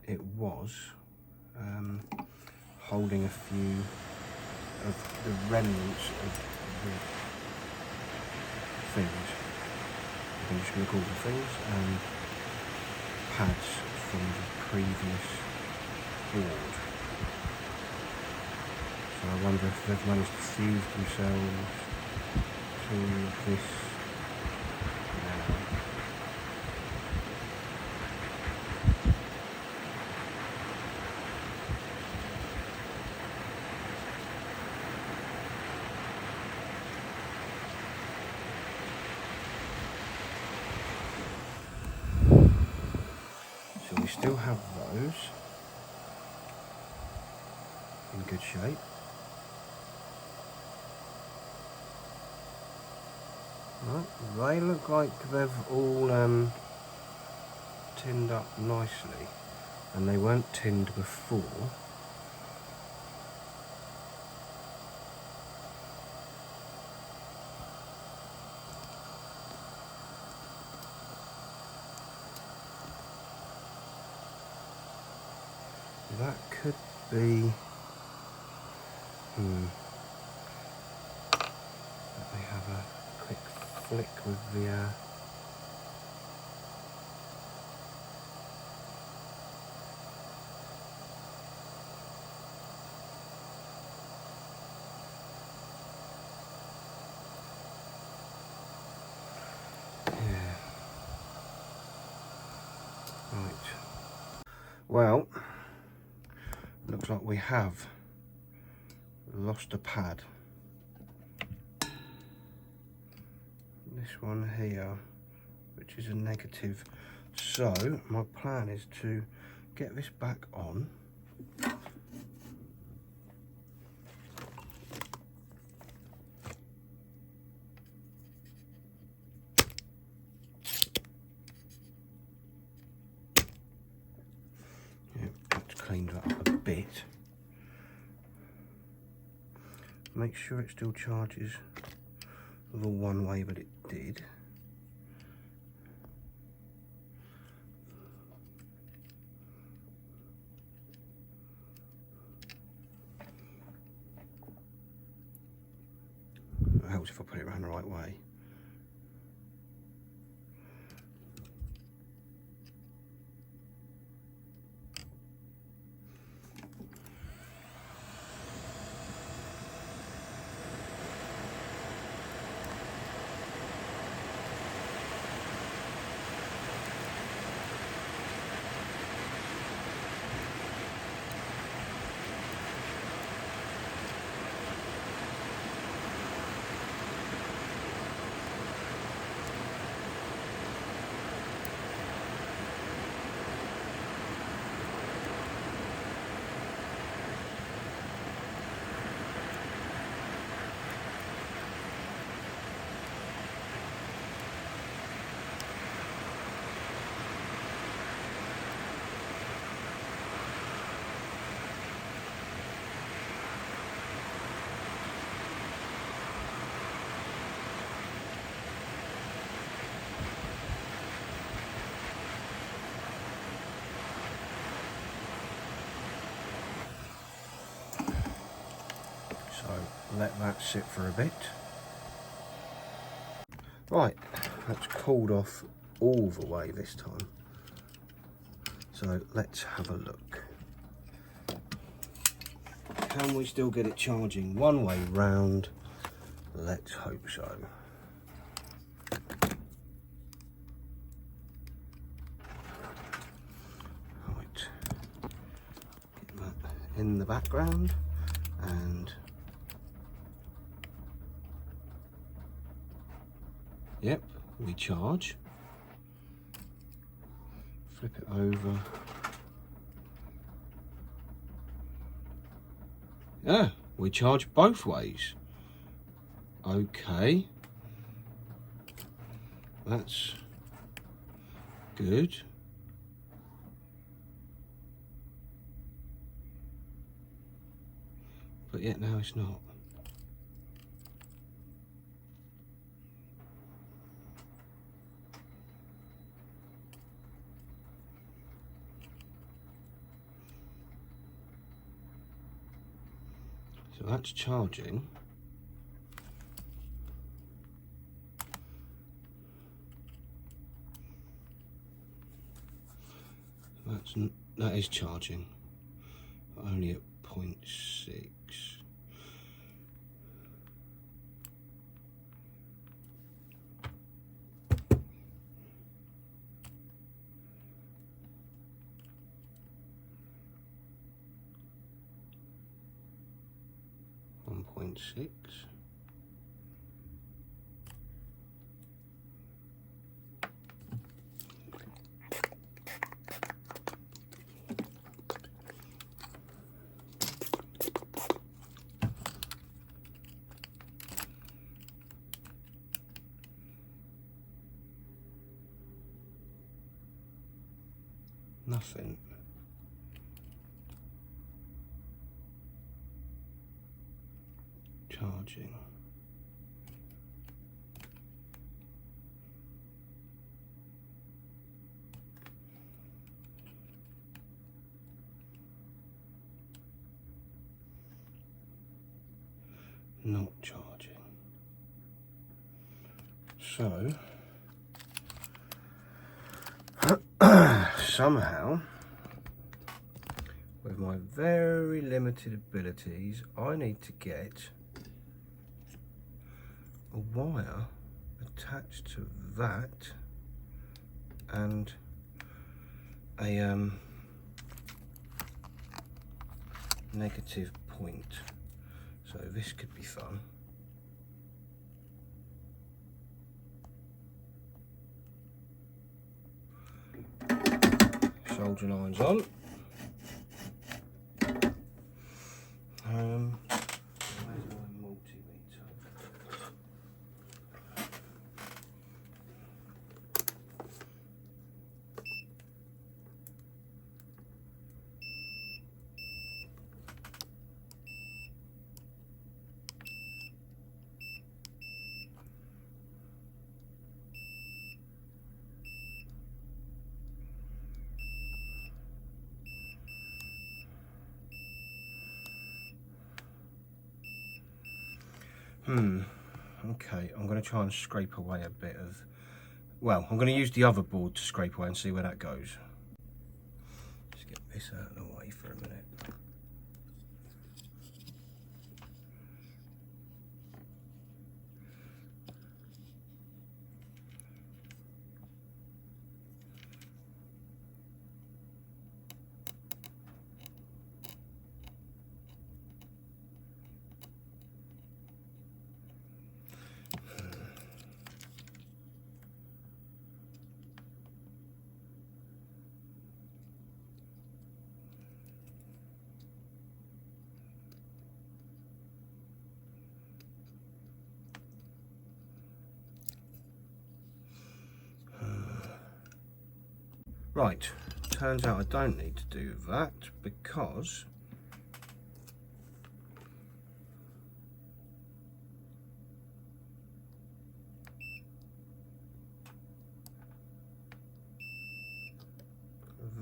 it was holding a few of the remnants of the things. I'm just going to call them things, pads from the previous board. So I wonder if they've managed to fuse themselves to this now. So we still have those in good shape. Right, they look like they've all tinned up nicely, and they weren't tinned before. That could be. Let me have a quick flick with the. Yeah. Right. Well, looks like we have lost a pad. This one here, which is a negative. So my plan is to get this back on. Let's clean that up a bit. Make sure it still charges the one way that it did. It helps if I put it around the right way. Let that sit for a bit. Right, that's cooled off all the way this time. So let's have a look. Can we still get it charging one way round? Let's hope so. Right, get that in the background and yep, we charge. Flip it over. Yeah, we charge both ways. Okay. That's good. But yet now it's not. So that's charging. That is charging, but only at 0.6. .6. Nothing. Charging. Not charging. So somehow, with my very limited abilities, I need to get a wire attached to that and a negative point. So this could be fun. Soldering irons on. Where's my multimeter? Okay, I'm going to try and scrape away a bit of, well, I'm going to use the other board to scrape away and see where that goes. Let's get this out of the way for a minute. Right, turns out I don't need to do that because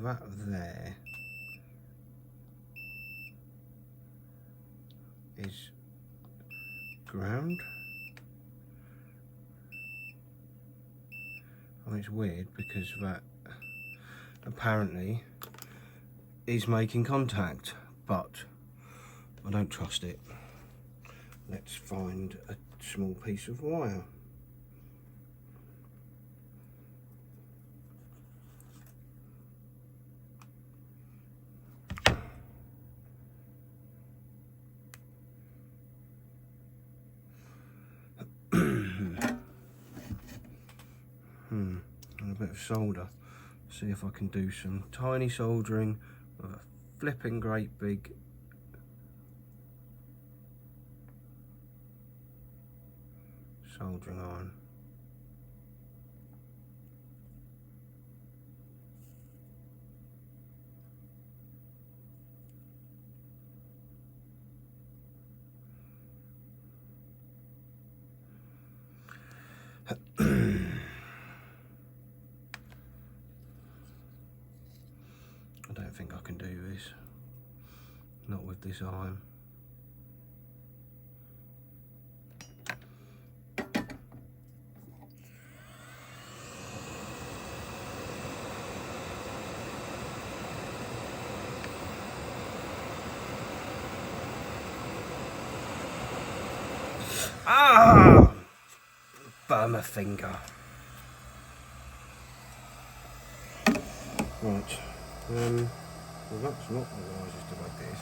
that there is ground. I mean, it's weird because that apparently is making contact, but I don't trust it. Let's find a small piece of wire. And a bit of solder. See if I can do some tiny soldering with a flipping great big soldering iron. I don't think I can do this, not with this iron. my finger. Right, well that's not the wisest of ideas.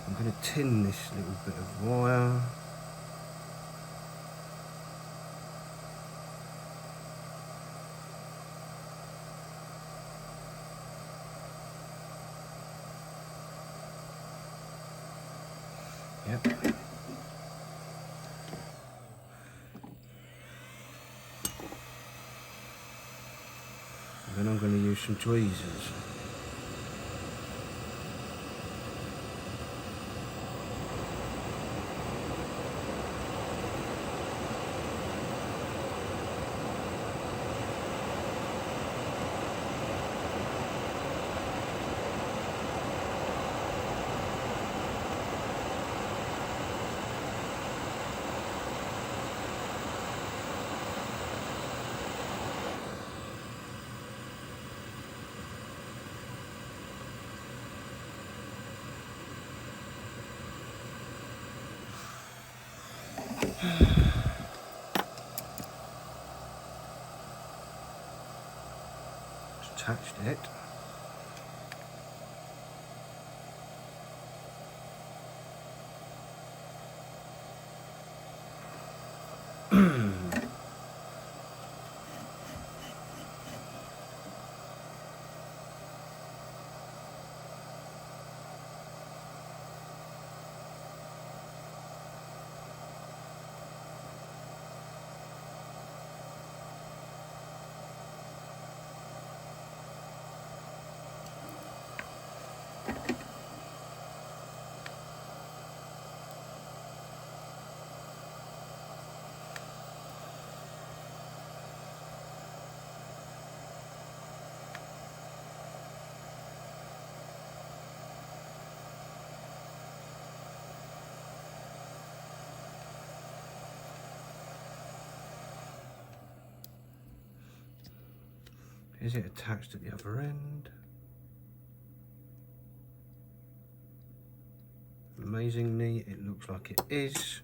I'm going to tin this little bit of wire. Yep. Then I'm going to use some tweezers. Attached it. Is it attached at the other end? Amazingly, it looks like it is.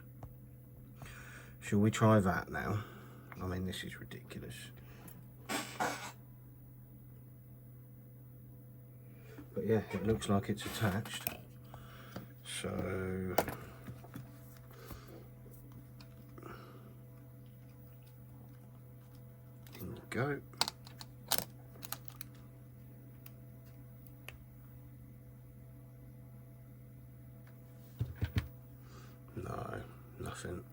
Shall we try that now? I mean, this is ridiculous. But yeah, it looks like it's attached. So in you go. No, nothing.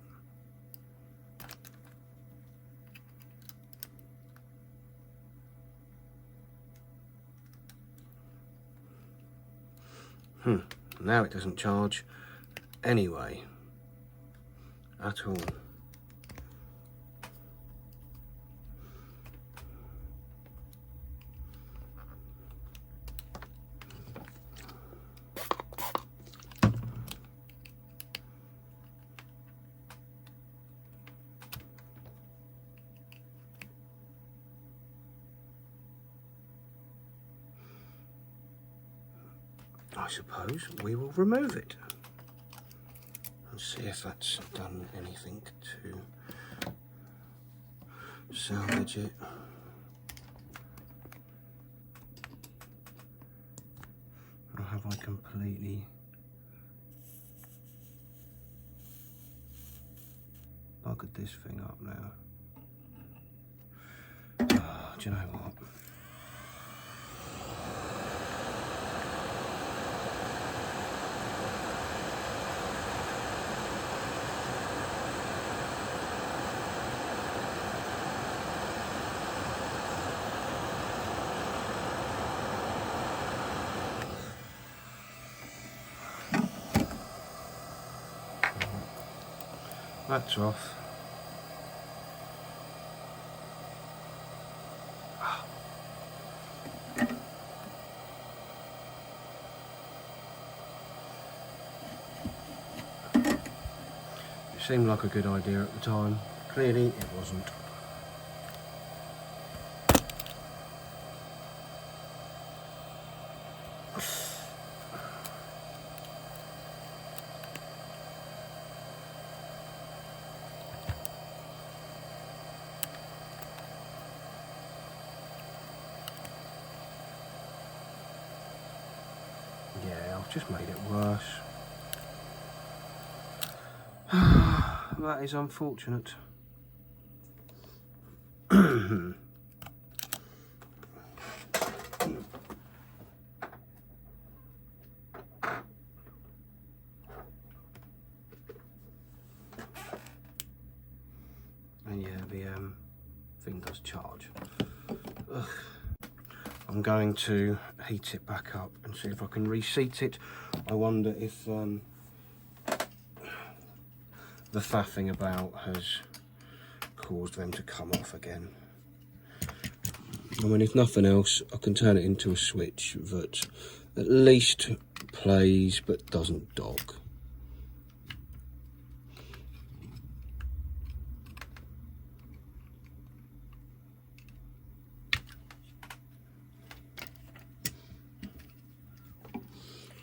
Now it doesn't charge anyway at all. I suppose we will remove it and see if that's done anything to salvage it. Or have I completely buggered this thing up now? Oh, do you know what? That's off. It seemed like a good idea at the time. Clearly it wasn't. I've just made it worse. That is unfortunate. And yeah, the thing does charge. Ugh. I'm going to heat it back up and see if I can reseat it. I wonder if the faffing about has caused them to come off again. I mean, if nothing else, I can turn it into a switch that at least plays but doesn't dog.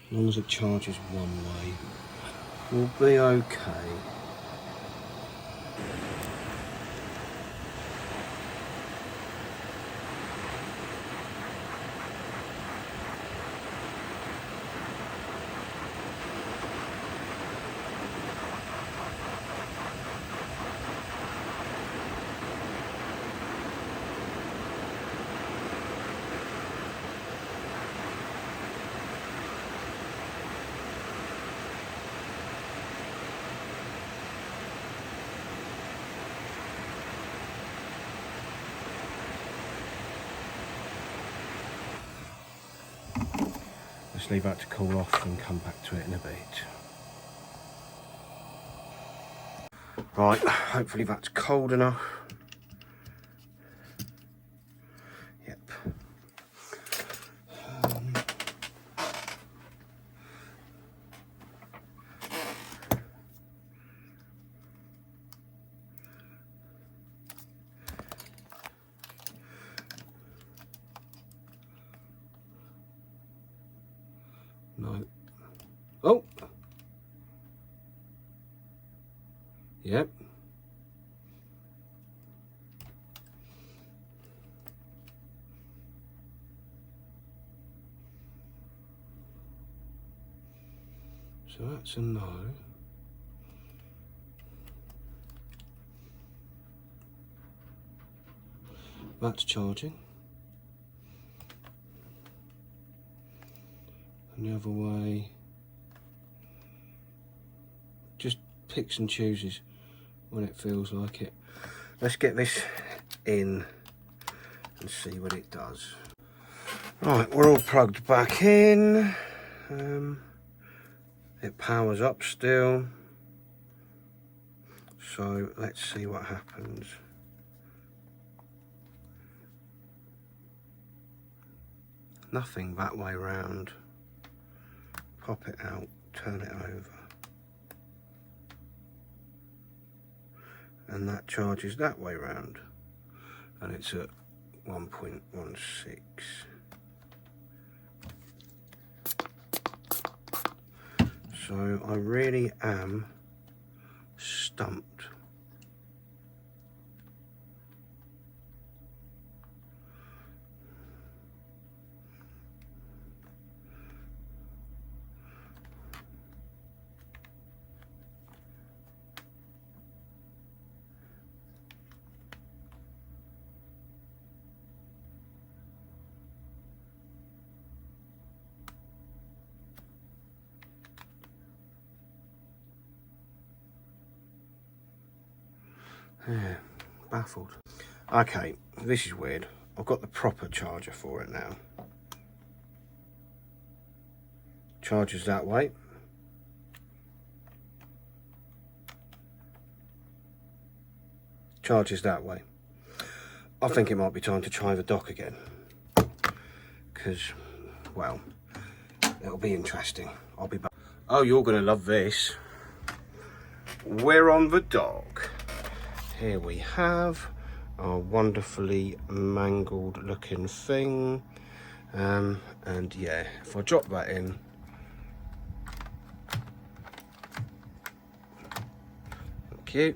As long as it charges one way, we'll be okay. Let's leave that to cool off and come back to it in a bit. Right, hopefully that's cold enough. Yep. No. Oh! Yep. So that's a no. That's charging. And the other way just picks and chooses when it feels like it. Let's get this in and see what it does. Right, we're all plugged back in. It powers up still. So let's see what happens. Nothing that way round. Pop it out, turn it over. And that charges that way round. And it's at 1.16. So I really am stumped. Yeah, baffled. Okay, this is weird. I've got the proper charger for it now. Charges that way. Charges that way. I think it might be time to try the dock again. Because, well, it'll be interesting. I'll be back. Oh, you're going to love this. We're on the dock. Here we have our wonderfully mangled looking thing. And yeah, if I drop that in, thank you.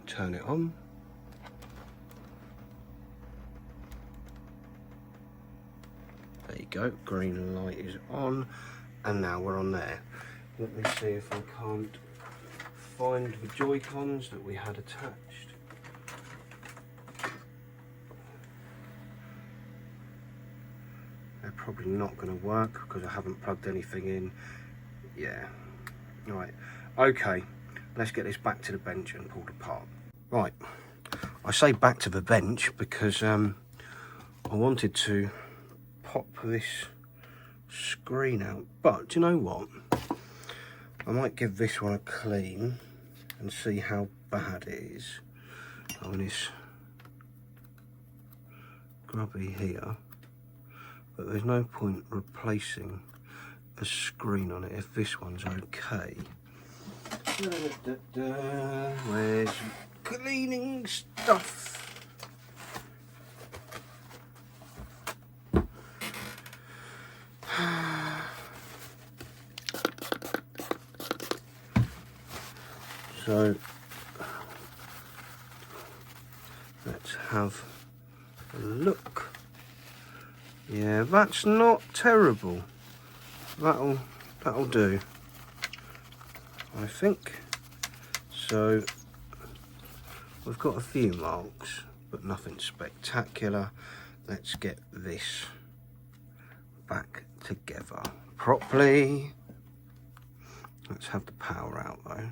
Turn it on. There you go, green light is on, and now we're on there. Let me see if I can't find the Joy-Cons that we had attached. They're probably not going to work because I haven't plugged anything in. Yeah, right, okay, let's get this back to the bench and pulled apart. Right, I say back to the bench because I wanted to pop this screen out, but do you know what? I might give this one a clean and see how bad it is. I mean, it's grubby here, but there's no point replacing a screen on it if this one's okay. Where's cleaning stuff? So let's have a look. Yeah, that's not terrible. That'll do, I think. So we've got a few marks, but nothing spectacular. Let's get this back together properly. Let's have the power out though.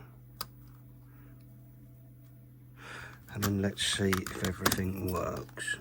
And then let's see if everything works.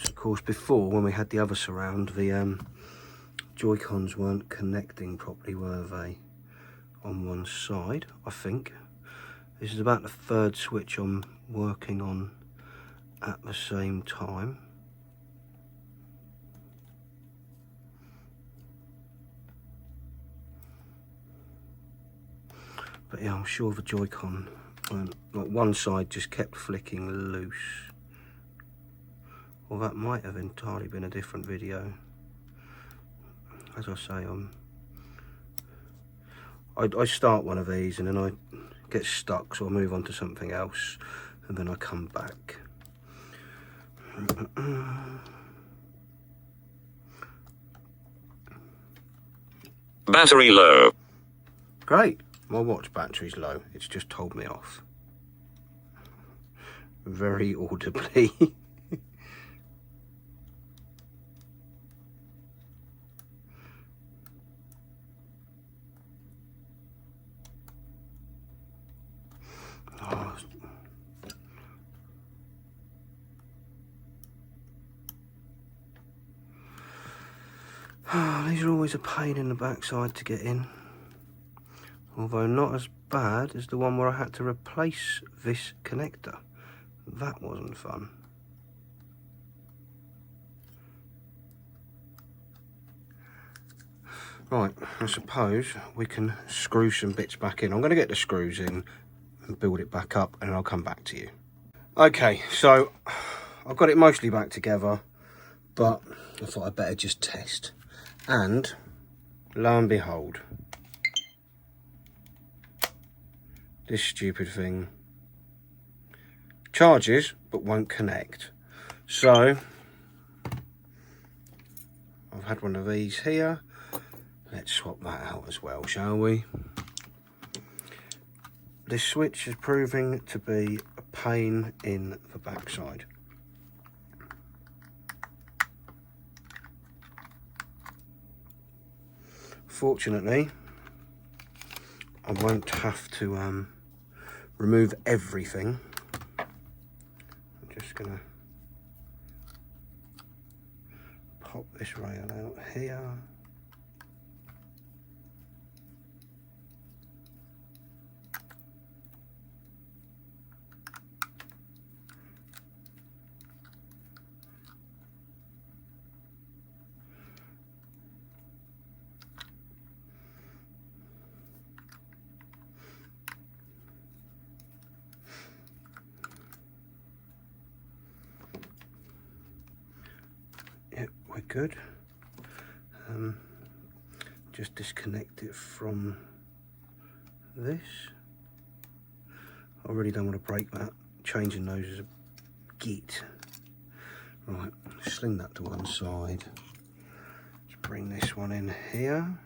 Of course, before when we had the other surround, the Joy-Cons weren't connecting properly, were they? On one side, I think. This is about the third switch I'm working on at the same time. But yeah, I'm sure the Joy-Con, like one side just kept flicking loose. Well, that might have entirely been a different video. As I say, I start one of these and then I get stuck, so I move on to something else, and then I come back. Battery low. Great, my watch battery's low. It's just told me off. Very audibly. These are always a pain in the backside to get in, although not as bad as the one where I had to replace this connector. That wasn't fun. Right, I suppose we can screw some bits back in. I'm going to get the screws in and build it back up, and I'll come back to you. Okay, so I've got it mostly back together, but I thought I'd better just test. And lo and behold, this stupid thing charges but won't connect. So I've had one of these here. Let's swap that out as well, shall we? This switch is proving to be a pain in the backside. Fortunately, I won't have to remove everything. I'm just gonna pop this rail out here. Yep, we're good. Just disconnect it from this. I really don't want to break that. Changing those is a git. Right, sling that to one side. Let's bring this one in here.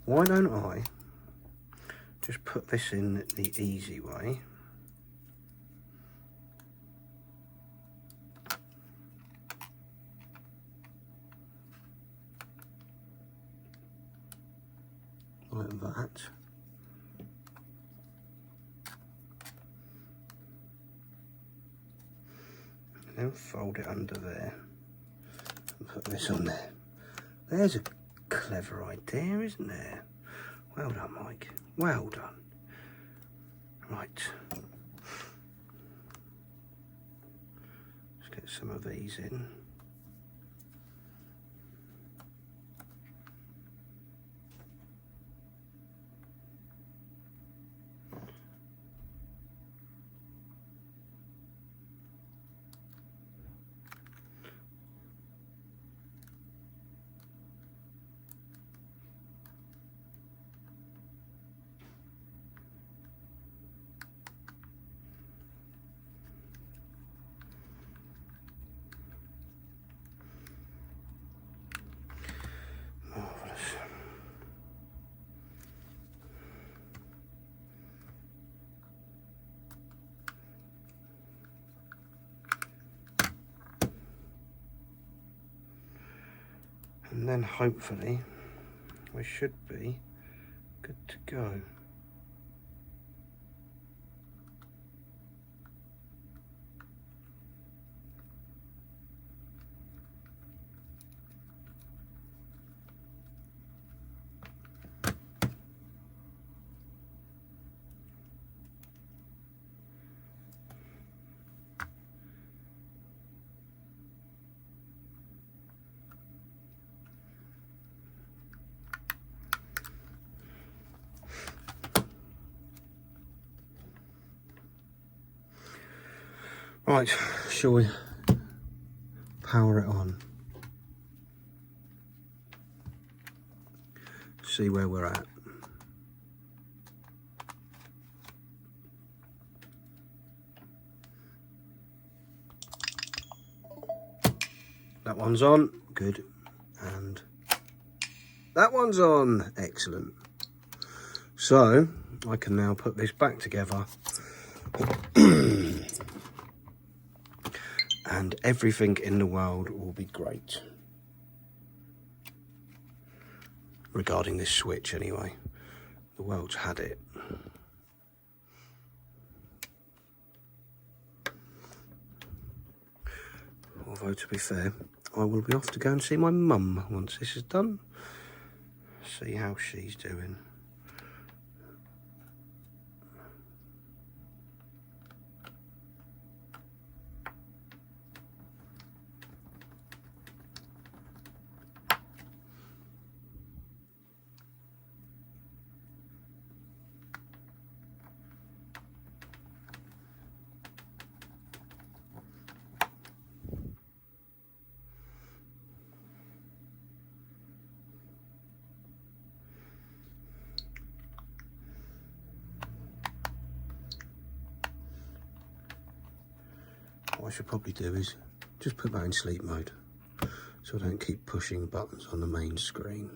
Why don't I just put this in the easy way? Like that. And then fold it under there and put this on there. There's a clever idea, isn't there? Well done, Mike. Well done. Right. Let's get some of these in. And then hopefully we should be good to go. Right, shall we power it on? See where we're at. That one's on, good. And that one's on, excellent. So I can now put this back together. And everything in the world will be great. Regarding this switch anyway. The world's had it. Although to be fair, I will be off to go and see my mum once this is done. See how she's doing. What I should probably do is just put that in sleep mode so I don't keep pushing buttons on the main screen.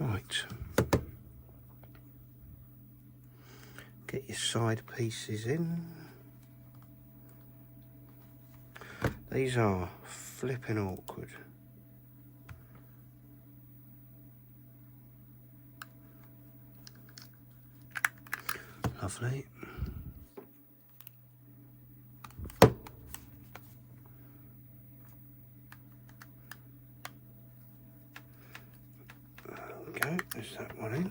Right, get your side pieces in. These are flipping awkward. Lovely. Okay, there's that one in.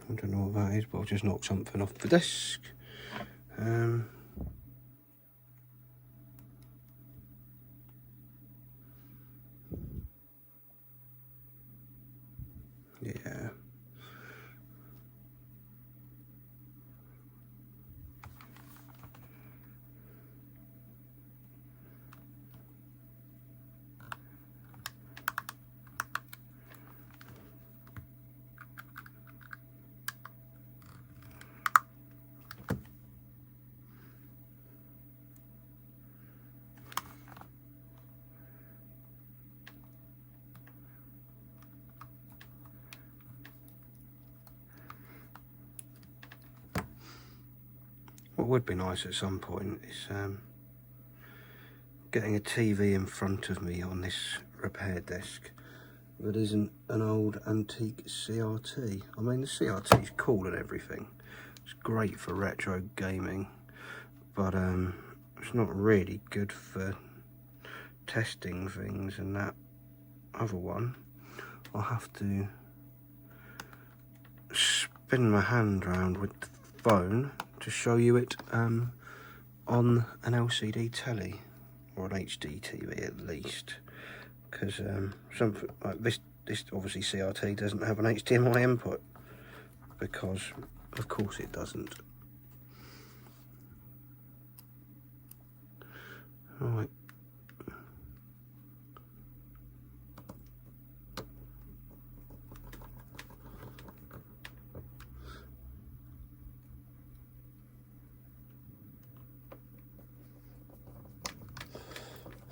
I don't know what that is, but I'll just knock something off the desk. Yeah. What would be nice at some point is getting a TV in front of me on this repair desk that isn't an old antique CRT. I mean, the CRT is cool and everything. It's great for retro gaming, but it's not really good for testing things. And that other one, I'll have to spin my hand around with the phone to show you it on an LCD telly, or an HD TV at least, because something like this obviously CRT doesn't have an HDMI input, because of course it doesn't. Right.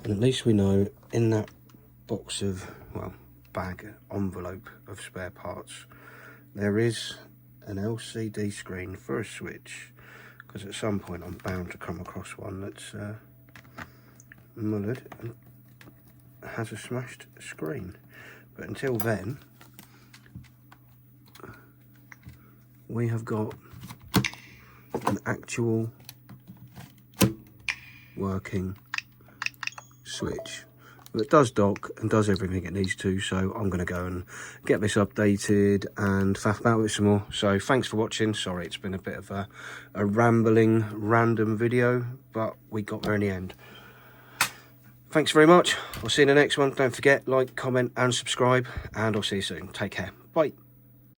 And at least we know in that box of, well, bag, envelope of spare parts, there is an LCD screen for a switch, because at some point I'm bound to come across one that's mullered and has a smashed screen. But until then, we have got an actual working switch that does dock and does everything it needs to. So I'm going to go and get this updated and faff about with some more. So thanks for watching. Sorry it's been a bit of a rambling random video, but we got there in the end. Thanks very much. I'll see you in the next one. Don't forget, like, comment and subscribe, and I'll see you soon. Take care. Bye.